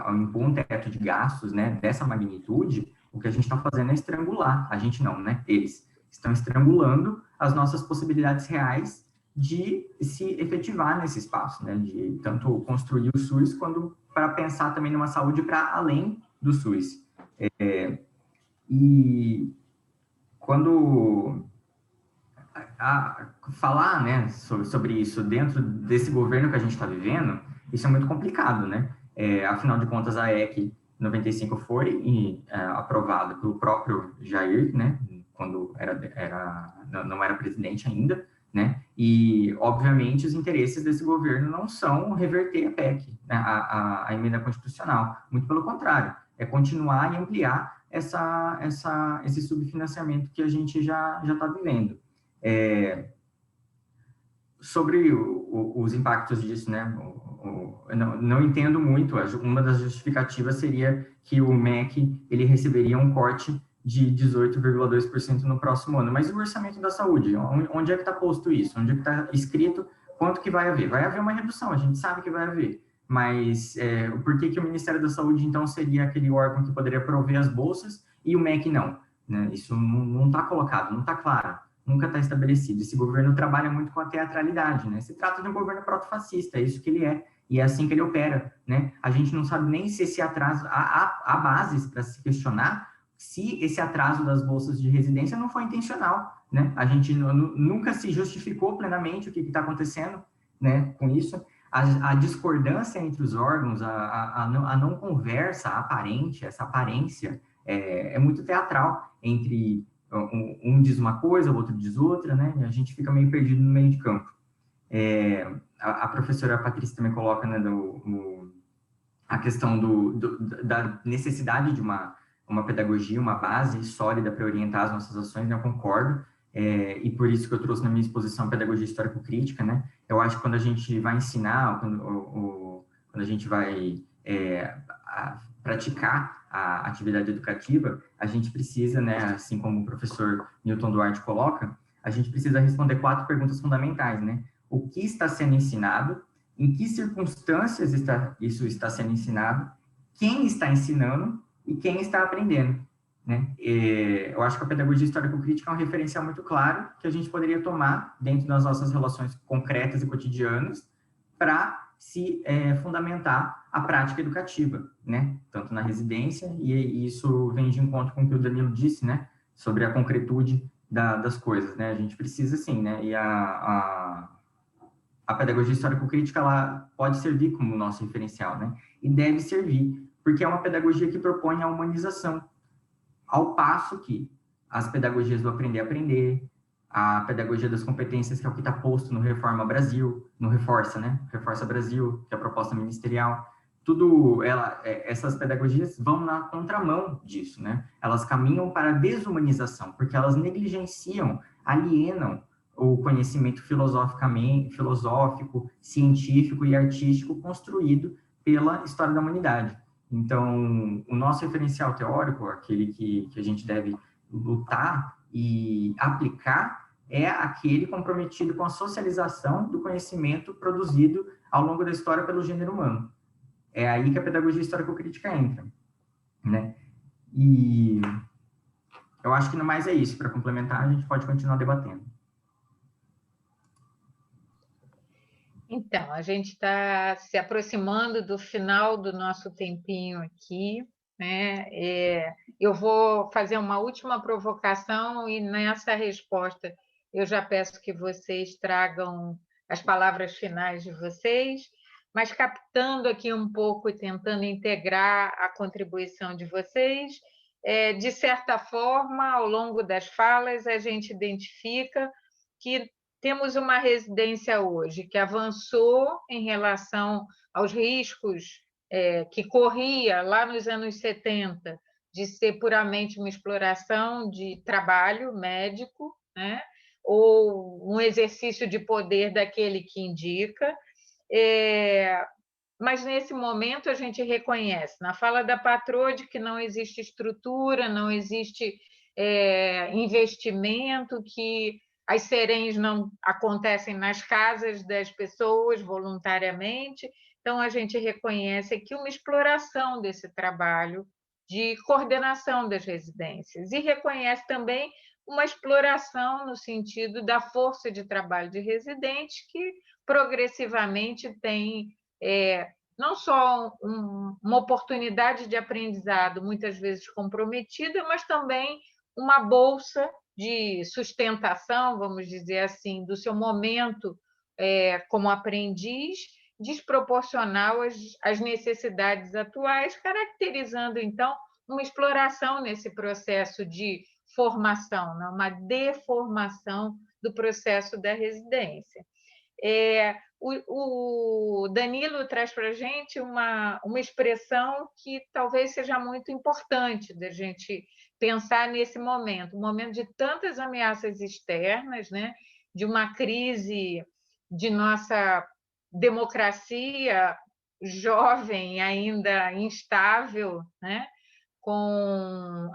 ao impor um teto de gastos, né, dessa magnitude, o que a gente está fazendo é estrangular, a gente não, né, eles estão estrangulando as nossas possibilidades reais de se efetivar nesse espaço, né, de tanto construir o SUS, quanto para pensar também numa saúde para além do SUS. E quando falar, né, sobre isso dentro desse governo que a gente está vivendo, isso é muito complicado, né? Afinal de contas, a EC 95 foi aprovada pelo próprio Jair, né, quando não era presidente ainda, né? E, obviamente, os interesses desse governo não são reverter a PEC, né, a emenda constitucional. Muito pelo contrário, é continuar e ampliar esse subfinanciamento que a gente já está vivendo. Sobre os impactos disso, né? Eu não entendo muito. Uma das justificativas seria que o MEC ele receberia um corte de 18,2% no próximo ano. Mas e o orçamento da saúde? Onde é que está posto isso? Onde é que está escrito quanto que vai haver? Vai haver uma redução, a gente sabe que vai haver. Mas por que o Ministério da Saúde, então, seria aquele órgão que poderia prover as bolsas e o MEC não? Né? Isso não está colocado, não está claro. Nunca está estabelecido. Esse governo trabalha muito com a teatralidade, né? Se trata de um governo protofascista, é isso que ele é, e é assim que ele opera, né? A gente não sabe nem se esse atraso, há bases para se questionar se esse atraso das bolsas de residência não foi intencional, né? A gente nunca se justificou plenamente o que está acontecendo, né, com isso. A discordância entre os órgãos, a não conversa aparente, essa aparência, é muito teatral entre um diz uma coisa, o outro diz outra, né? E a gente fica meio perdido no meio de campo. A professora Patrícia também coloca, né, a questão da necessidade de uma pedagogia, uma base sólida para orientar as nossas ações, né? Eu concordo, e por isso que eu trouxe na minha exposição pedagogia histórico-crítica, né? Eu acho que quando a gente vai ensinar, quando a gente vai praticar a atividade educativa, a gente precisa, né, assim como o professor Newton Duarte coloca, a gente precisa responder 4 perguntas fundamentais, né? O que está sendo ensinado? Em que circunstâncias isso está sendo ensinado? Quem está ensinando? E quem está aprendendo? Né? Eu acho que a pedagogia histórico-crítica é um referencial muito claro que a gente poderia tomar dentro das nossas relações concretas e cotidianas para se fundamentar a prática educativa, né? Tanto na residência, e isso vem de encontro com o que o Danilo disse, né? Sobre a concretude das coisas, né? A gente precisa, sim, né? E a pedagogia histórico-crítica, ela pode servir como nosso referencial, né? E deve servir, porque é uma pedagogia que propõe a humanização, ao passo que as pedagogias do aprender a aprender, a pedagogia das competências, que é o que está posto no Reforma Brasil, no Reforça, né? Reforça Brasil, que é a proposta ministerial. Essas pedagogias vão na contramão disso, né? Elas caminham para a desumanização, porque elas negligenciam, alienam o conhecimento filosófico, científico e artístico construído pela história da humanidade. Então, o nosso referencial teórico, aquele que a gente deve lutar e aplicar, é aquele comprometido com a socialização do conhecimento produzido ao longo da história pelo gênero humano. É aí que a pedagogia histórico-crítica entra, né? E eu acho que no mais é isso. Para complementar, a gente pode continuar debatendo. Então, a gente está se aproximando do final do nosso tempinho aqui, né? Eu vou fazer uma última provocação e nessa resposta eu já peço que vocês tragam as palavras finais de vocês, mas captando aqui um pouco e tentando integrar a contribuição de vocês. De certa forma, ao longo das falas, a gente identifica que temos uma residência hoje que avançou em relação aos riscos que corria lá nos anos 70 de ser puramente uma exploração de trabalho médico, né? Ou um exercício de poder daquele que indica. Mas, nesse momento, a gente reconhece, na fala da patroa, de que não existe estrutura, não existe investimento, que as serenes não acontecem nas casas das pessoas voluntariamente. Então, a gente reconhece aqui uma exploração desse trabalho de coordenação das residências e reconhece também uma exploração no sentido da força de trabalho de residentes que progressivamente tem não só uma oportunidade de aprendizado muitas vezes comprometida, mas também uma bolsa de sustentação, vamos dizer assim, do seu momento como aprendiz, desproporcional às necessidades atuais, caracterizando, então, uma exploração nesse processo de formação, né? Uma deformação do processo da residência. O Danilo traz para a gente uma expressão que talvez seja muito importante da gente pensar nesse momento, um momento de tantas ameaças externas, né? De uma crise de nossa democracia jovem, ainda instável, né? Com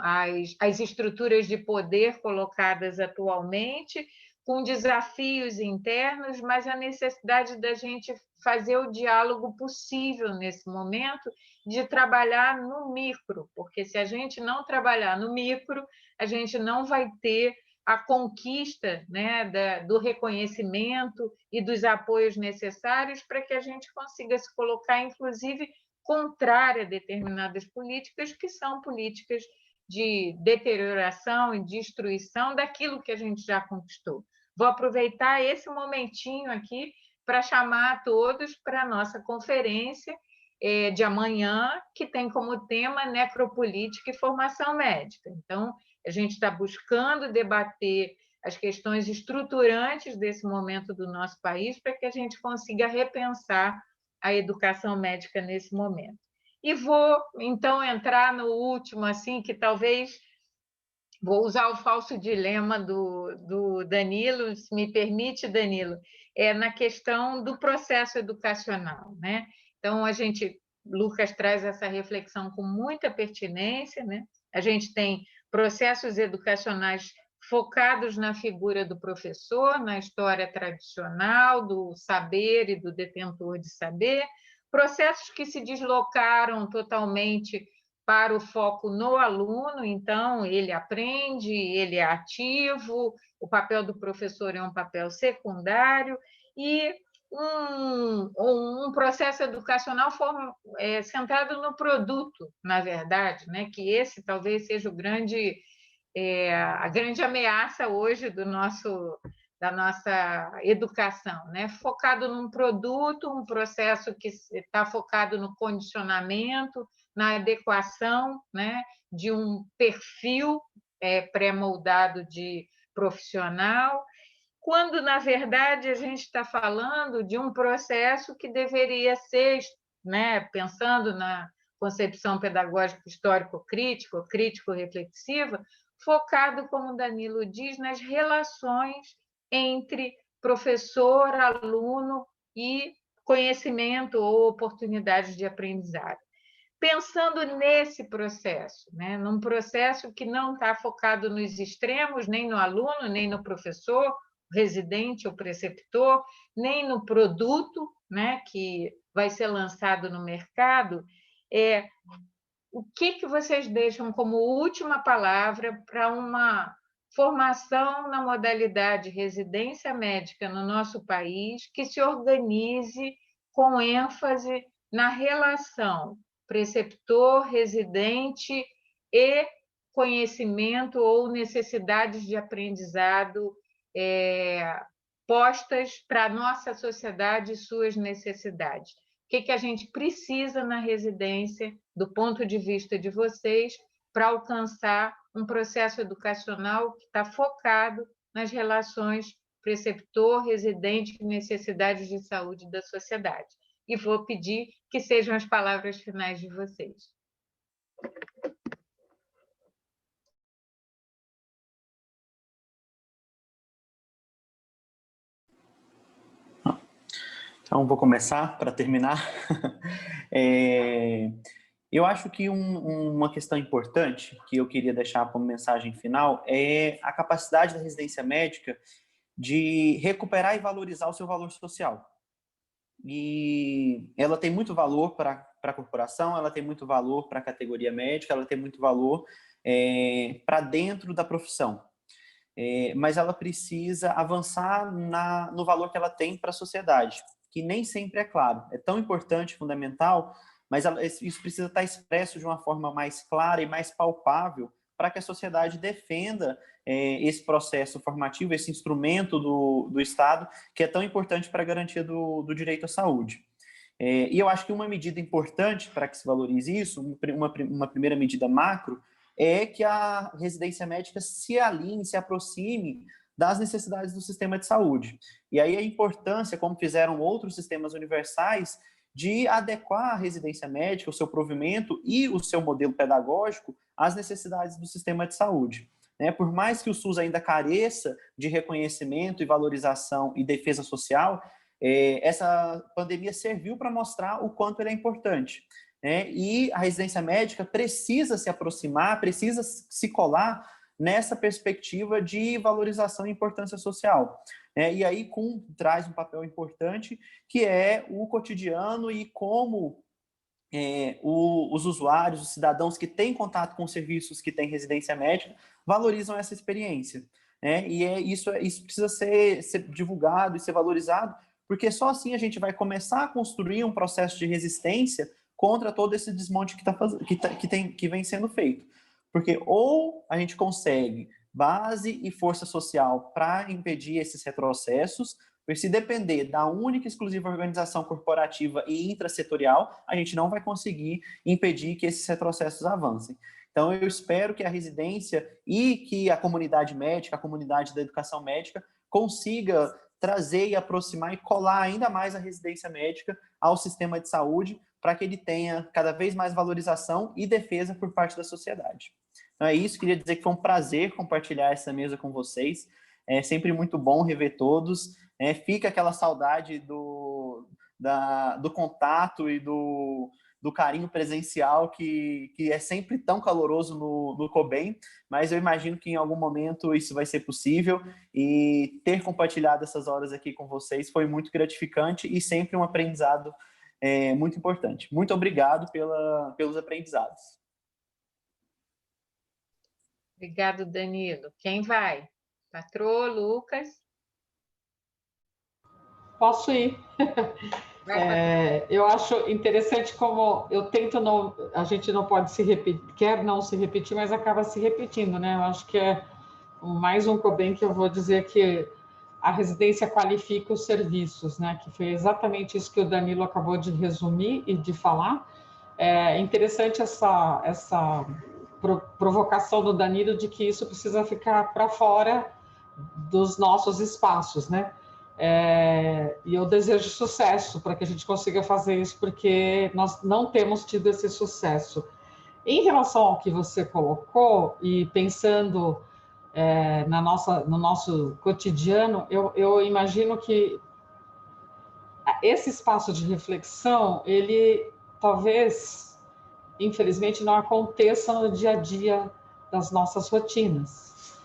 as estruturas de poder colocadas atualmente, com desafios internos, mas a necessidade da gente fazer o diálogo possível nesse momento, de trabalhar no micro, porque se a gente não trabalhar no micro, a gente não vai ter a conquista, né, do reconhecimento e dos apoios necessários para que a gente consiga se colocar, inclusive, contrária a determinadas políticas que são políticas de deterioração e destruição daquilo que a gente já conquistou. Vou aproveitar esse momentinho aqui para chamar a todos para a nossa conferência de amanhã, que tem como tema necropolítica e formação médica. Então, a gente está buscando debater as questões estruturantes desse momento do nosso país para que a gente consiga repensar a educação médica nesse momento. E vou, então, entrar no último, assim, que talvez vou usar o falso dilema do Danilo, se me permite, Danilo, na questão do processo educacional, né? Então, Lucas traz essa reflexão com muita pertinência, né? A gente tem processos educacionais focados na figura do professor, na história tradicional do saber e do detentor de saber, processos que se deslocaram totalmente para o foco no aluno, então ele aprende, ele é ativo, o papel do professor é um papel secundário, e um processo educacional centrado no produto, na verdade, né? Que esse talvez seja a grande ameaça hoje da nossa educação, né? Focado num produto, um processo que está focado no condicionamento, na adequação, né, de um perfil pré-moldado de profissional, quando, na verdade, a gente está falando de um processo que deveria ser, né, pensando na concepção pedagógica histórico-crítico, crítico-reflexiva, focado, como Danilo diz, nas relações entre professor, aluno e conhecimento ou oportunidades de aprendizado. Pensando nesse processo, né? Num processo que não está focado nos extremos, nem no aluno, nem no professor, residente ou preceptor, nem no produto, né, que vai ser lançado no mercado, o que vocês deixam como última palavra para uma formação na modalidade residência médica no nosso país que se organize com ênfase na relação preceptor, residente e conhecimento ou necessidades de aprendizado postas para a nossa sociedade e suas necessidades? O que a gente precisa na residência, do ponto de vista de vocês, para alcançar um processo educacional que está focado nas relações preceptor, residente e necessidades de saúde da sociedade? E vou pedir que sejam as palavras finais de vocês. Então, vou começar para terminar. Eu acho que uma questão importante que eu queria deixar como mensagem final é a capacidade da residência médica de recuperar e valorizar o seu valor social. E ela tem muito valor para a corporação, ela tem muito valor para a categoria médica, ela tem muito valor para dentro da profissão. Mas ela precisa avançar no valor que ela tem para a sociedade, que nem sempre é claro. É tão importante, fundamental, mas isso precisa estar expresso de uma forma mais clara e mais palpável para que a sociedade defenda esse processo formativo, esse instrumento do Estado, que é tão importante para a garantia do direito à saúde. E eu acho que uma medida importante para que se valorize isso, uma primeira medida macro, é que a residência médica se alinhe, se aproxime das necessidades do sistema de saúde. E aí a importância, como fizeram outros sistemas universais, de adequar a residência médica, o seu provimento e o seu modelo pedagógico às necessidades do sistema de saúde. Por mais que o SUS ainda careça de reconhecimento e valorização e defesa social, essa pandemia serviu para mostrar o quanto ele é importante. E a residência médica precisa se aproximar, precisa se colar nessa perspectiva de valorização e importância social. E aí traz um papel importante, que é o cotidiano e como os usuários, os cidadãos que têm contato com serviços que têm residência médica, valorizam essa experiência. E isso precisa ser divulgado e ser valorizado, porque só assim a gente vai começar a construir um processo de resistência contra todo esse desmonte que vem sendo feito. Porque ou a gente consegue base e força social para impedir esses retrocessos, porque se depender da única e exclusiva organização corporativa e intrasetorial, a gente não vai conseguir impedir que esses retrocessos avancem. Então, eu espero que a residência e que a comunidade médica, a comunidade da educação médica, consiga trazer e aproximar e colar ainda mais a residência médica ao sistema de saúde, para que ele tenha cada vez mais valorização e defesa por parte da sociedade. Então é isso, queria dizer que foi um prazer compartilhar essa mesa com vocês, é sempre muito bom rever todos, fica aquela saudade do contato e do carinho presencial que é sempre tão caloroso no COBEM, mas eu imagino que em algum momento isso vai ser possível, e ter compartilhado essas horas aqui com vocês foi muito gratificante e sempre um aprendizado muito importante. Muito obrigado pelos aprendizados. Obrigado, Danilo. Quem vai? Patroa, Lucas? Posso ir. Eu acho interessante como eu tento não... A gente não pode se repetir, quer não se repetir, mas acaba se repetindo, né? Eu acho que é mais um COBEM que eu vou dizer que a residência qualifica os serviços, né? Que foi exatamente isso que o Danilo acabou de resumir e de falar. É interessante essa provocação do Danilo de que isso precisa ficar para fora dos nossos espaços, né? E eu desejo sucesso para que a gente consiga fazer isso, porque nós não temos tido esse sucesso. Em relação ao que você colocou, e pensando no nosso cotidiano, eu imagino que esse espaço de reflexão, ele talvez, infelizmente, não aconteça no dia a dia das nossas rotinas.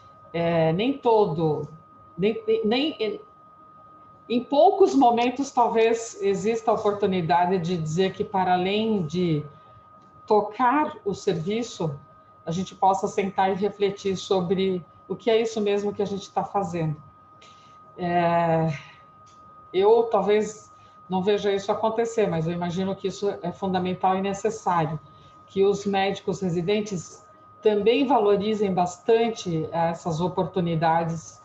Em poucos momentos, talvez exista a oportunidade de dizer que, para além de tocar o serviço, a gente possa sentar e refletir sobre o que é isso mesmo que a gente está fazendo. Eu talvez não veja isso acontecer, mas eu imagino que isso é fundamental e necessário, que os médicos residentes também valorizem bastante essas oportunidades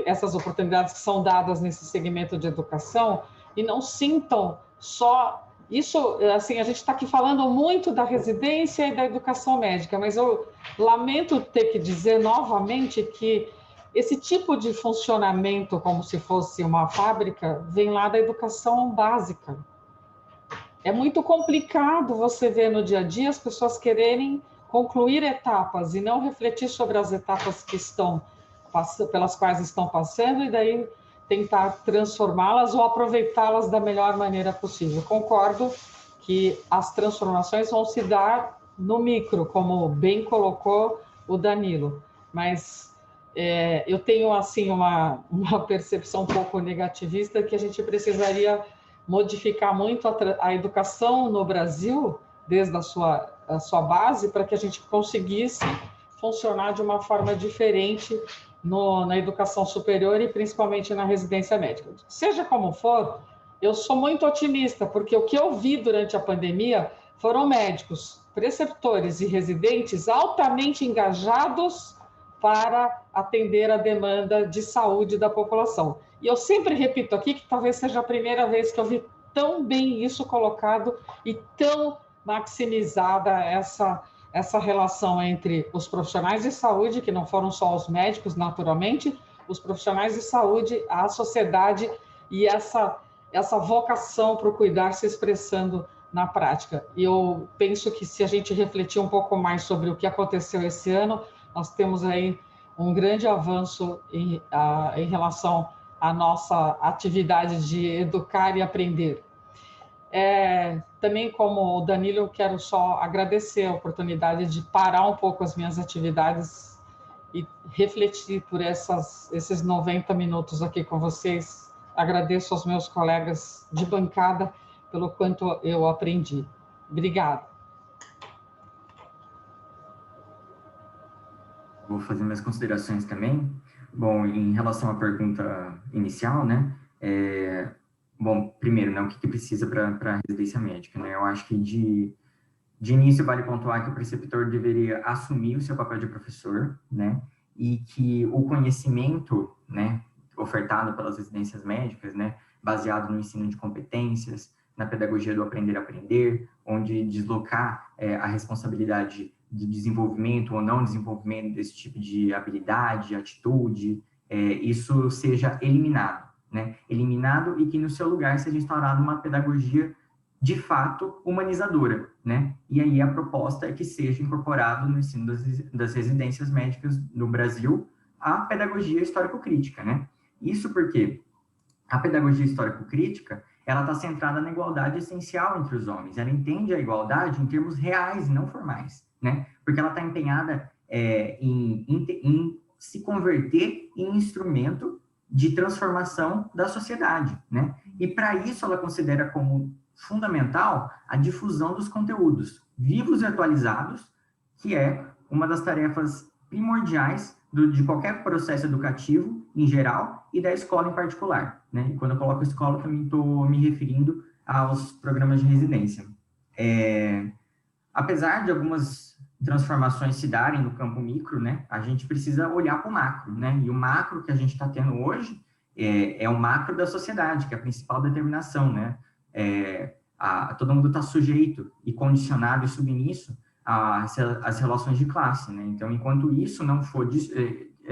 essas oportunidades que são dadas nesse segmento de educação, e não sintam só isso. Assim, a gente está aqui falando muito da residência e da educação médica, mas eu lamento ter que dizer novamente que esse tipo de funcionamento, como se fosse uma fábrica, vem lá da educação básica. É muito complicado você ver no dia a dia as pessoas quererem concluir etapas e não refletir sobre as etapas pelas quais estão passando, e daí tentar transformá-las ou aproveitá-las da melhor maneira possível. Concordo que as transformações vão se dar no micro, como bem colocou o Danilo, mas eu tenho assim uma percepção um pouco negativista que a gente precisaria modificar muito a educação no Brasil, desde a sua base, para que a gente conseguisse funcionar de uma forma diferente na educação superior e principalmente na residência médica. Seja como for, eu sou muito otimista, porque o que eu vi durante a pandemia foram médicos, preceptores e residentes altamente engajados para atender a demanda de saúde da população. E eu sempre repito aqui que talvez seja a primeira vez que eu vi tão bem isso colocado e tão maximizada essa relação entre os profissionais de saúde, que não foram só os médicos, naturalmente, os profissionais de saúde, a sociedade e essa vocação para o cuidar se expressando na prática. E eu penso que se a gente refletir um pouco mais sobre o que aconteceu esse ano, nós temos aí um grande avanço em relação à nossa atividade de educar e aprender. Também, como o Danilo, eu quero só agradecer a oportunidade de parar um pouco as minhas atividades e refletir por esses 90 minutos aqui com vocês. Agradeço aos meus colegas de bancada pelo quanto eu aprendi. Obrigada. Vou fazer minhas considerações também. Bom, em relação à pergunta inicial, né? Bom, primeiro, né, o que precisa para a residência médica, né? Eu acho que de início vale pontuar que o preceptor deveria assumir o seu papel de professor, né? E que o conhecimento, né, ofertado pelas residências médicas, né, baseado no ensino de competências, na pedagogia do aprender a aprender, onde deslocar a responsabilidade de desenvolvimento ou não desenvolvimento desse tipo de habilidade, atitude, isso seja eliminado. Né, eliminado e que no seu lugar seja instaurada uma pedagogia de fato humanizadora, né? E aí a proposta é que seja incorporado no ensino das residências médicas no Brasil a pedagogia histórico-crítica, né? Isso porque a pedagogia histórico-crítica, ela está centrada na igualdade essencial entre os homens, ela entende a igualdade em termos reais e não formais, né? Porque ela está empenhada em se converter em instrumento de transformação da sociedade, né? E para isso ela considera como fundamental a difusão dos conteúdos vivos e atualizados, que é uma das tarefas primordiais de qualquer processo educativo em geral e da escola em particular, né? E quando eu coloco escola, também estou me referindo aos programas de residência. Apesar de algumas transformações se darem no campo micro, né, a gente precisa olhar para o macro, né, e o macro que a gente está tendo hoje é o macro da sociedade, que é a principal determinação, né, todo mundo está sujeito e condicionado e submisso às relações de classe, né, então, enquanto isso não for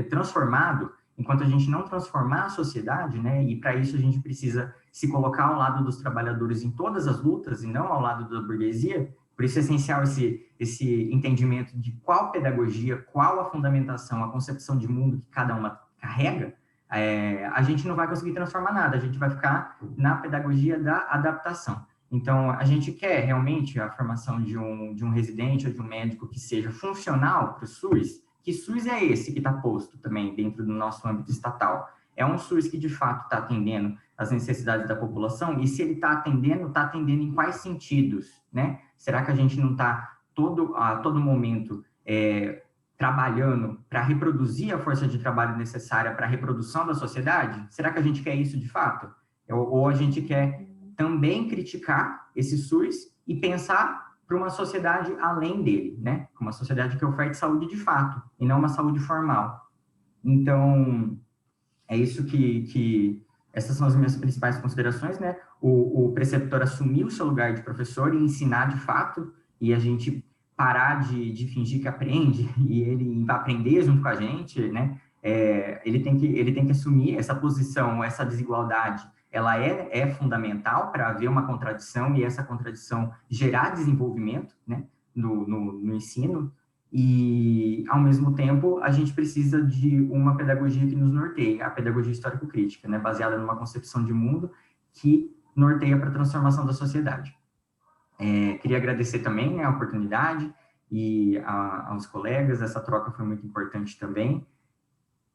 transformado, enquanto a gente não transformar a sociedade, né, e para isso a gente precisa se colocar ao lado dos trabalhadores em todas as lutas e não ao lado da burguesia. Por isso é essencial esse entendimento de qual pedagogia, qual a fundamentação, a concepção de mundo que cada uma carrega, a gente não vai conseguir transformar nada, a gente vai ficar na pedagogia da adaptação. Então, a gente quer realmente a formação de um residente ou de um médico que seja funcional para o SUS. Que SUS é esse que está posto também dentro do nosso âmbito estatal? É um SUS que, de fato, está atendendo as necessidades da população? E se ele está atendendo em quais sentidos, né? Será que a gente não está a todo momento trabalhando para reproduzir a força de trabalho necessária para a reprodução da sociedade? Será que a gente quer isso de fato? Ou a gente quer também criticar esse SUS e pensar para uma sociedade além dele, né? Uma sociedade que oferte saúde de fato e não uma saúde formal. Então, é isso que essas são as minhas principais considerações, né? O preceptor assumir o seu lugar de professor e ensinar de fato, e a gente parar de fingir que aprende, e ele vai aprender junto com a gente, né? Ele tem que assumir essa posição, essa desigualdade, ela é fundamental para haver uma contradição, e essa contradição gerar desenvolvimento, né? No ensino. E, ao mesmo tempo, a gente precisa de uma pedagogia que nos norteie, a pedagogia histórico-crítica, né, baseada numa concepção de mundo que norteia para a transformação da sociedade. Queria agradecer também, né, a oportunidade e aos colegas, essa troca foi muito importante também.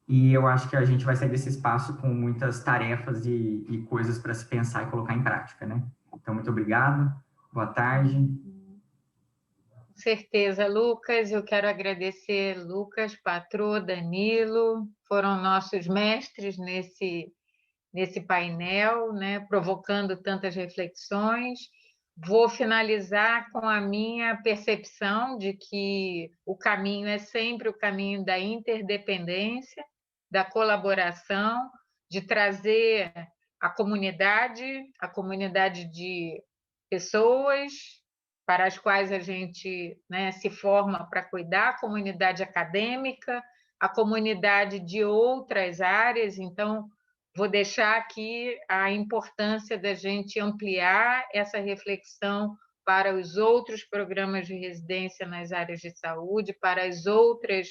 E eu acho que a gente vai sair desse espaço com muitas tarefas e coisas para se pensar e colocar em prática, né? Então, muito obrigado. Boa tarde. Com certeza, Lucas. Eu quero agradecer Lucas, Patrô, Danilo, foram nossos mestres nesse painel, né, provocando tantas reflexões. Vou finalizar com a minha percepção de que o caminho é sempre o caminho da interdependência, da colaboração, de trazer a comunidade de pessoas para as quais a gente, né, se forma para cuidar, a comunidade acadêmica, a comunidade de outras áreas. Então, vou deixar aqui a importância da gente ampliar essa reflexão para os outros programas de residência nas áreas de saúde, para as outras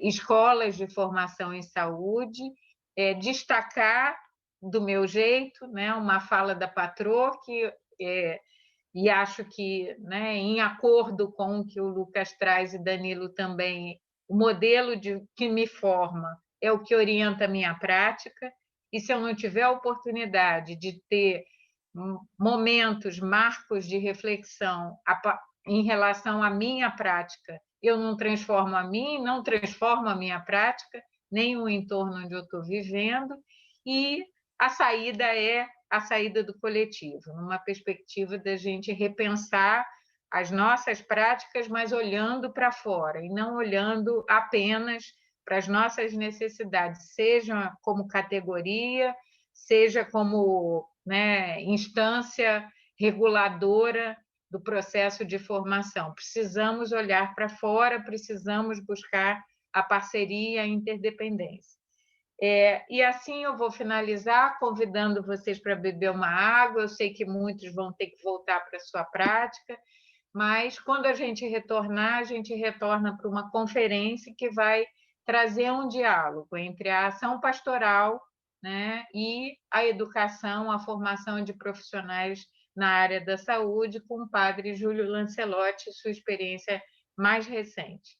escolas de formação em saúde, destacar do meu jeito, né, uma fala da patroa e acho que, né, em acordo com o que o Lucas traz e Danilo também, o modelo que me forma é o que orienta a minha prática, e se eu não tiver a oportunidade de ter momentos, marcos de reflexão em relação à minha prática, eu não transformo a mim, não transformo a minha prática, nem o entorno onde eu estou vivendo, e a saída é a saída do coletivo, numa perspectiva da gente repensar as nossas práticas, mas olhando para fora, e não olhando apenas para as nossas necessidades, seja como categoria, seja como, né, instância reguladora do processo de formação. Precisamos olhar para fora, precisamos buscar a parceria, a interdependência. E assim eu vou finalizar convidando vocês para beber uma água. Eu sei que muitos vão ter que voltar para a sua prática, mas quando a gente retorna para uma conferência que vai trazer um diálogo entre a ação pastoral, né, e a educação, a formação de profissionais na área da saúde, com o padre Júlio Lancelotti, sua experiência mais recente.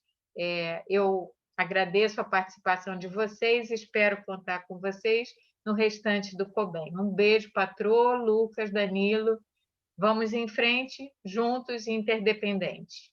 Eu agradeço a participação de vocês, espero contar com vocês no restante do COBEM. Um beijo, patrô, Lucas, Danilo. Vamos em frente, juntos e interdependentes.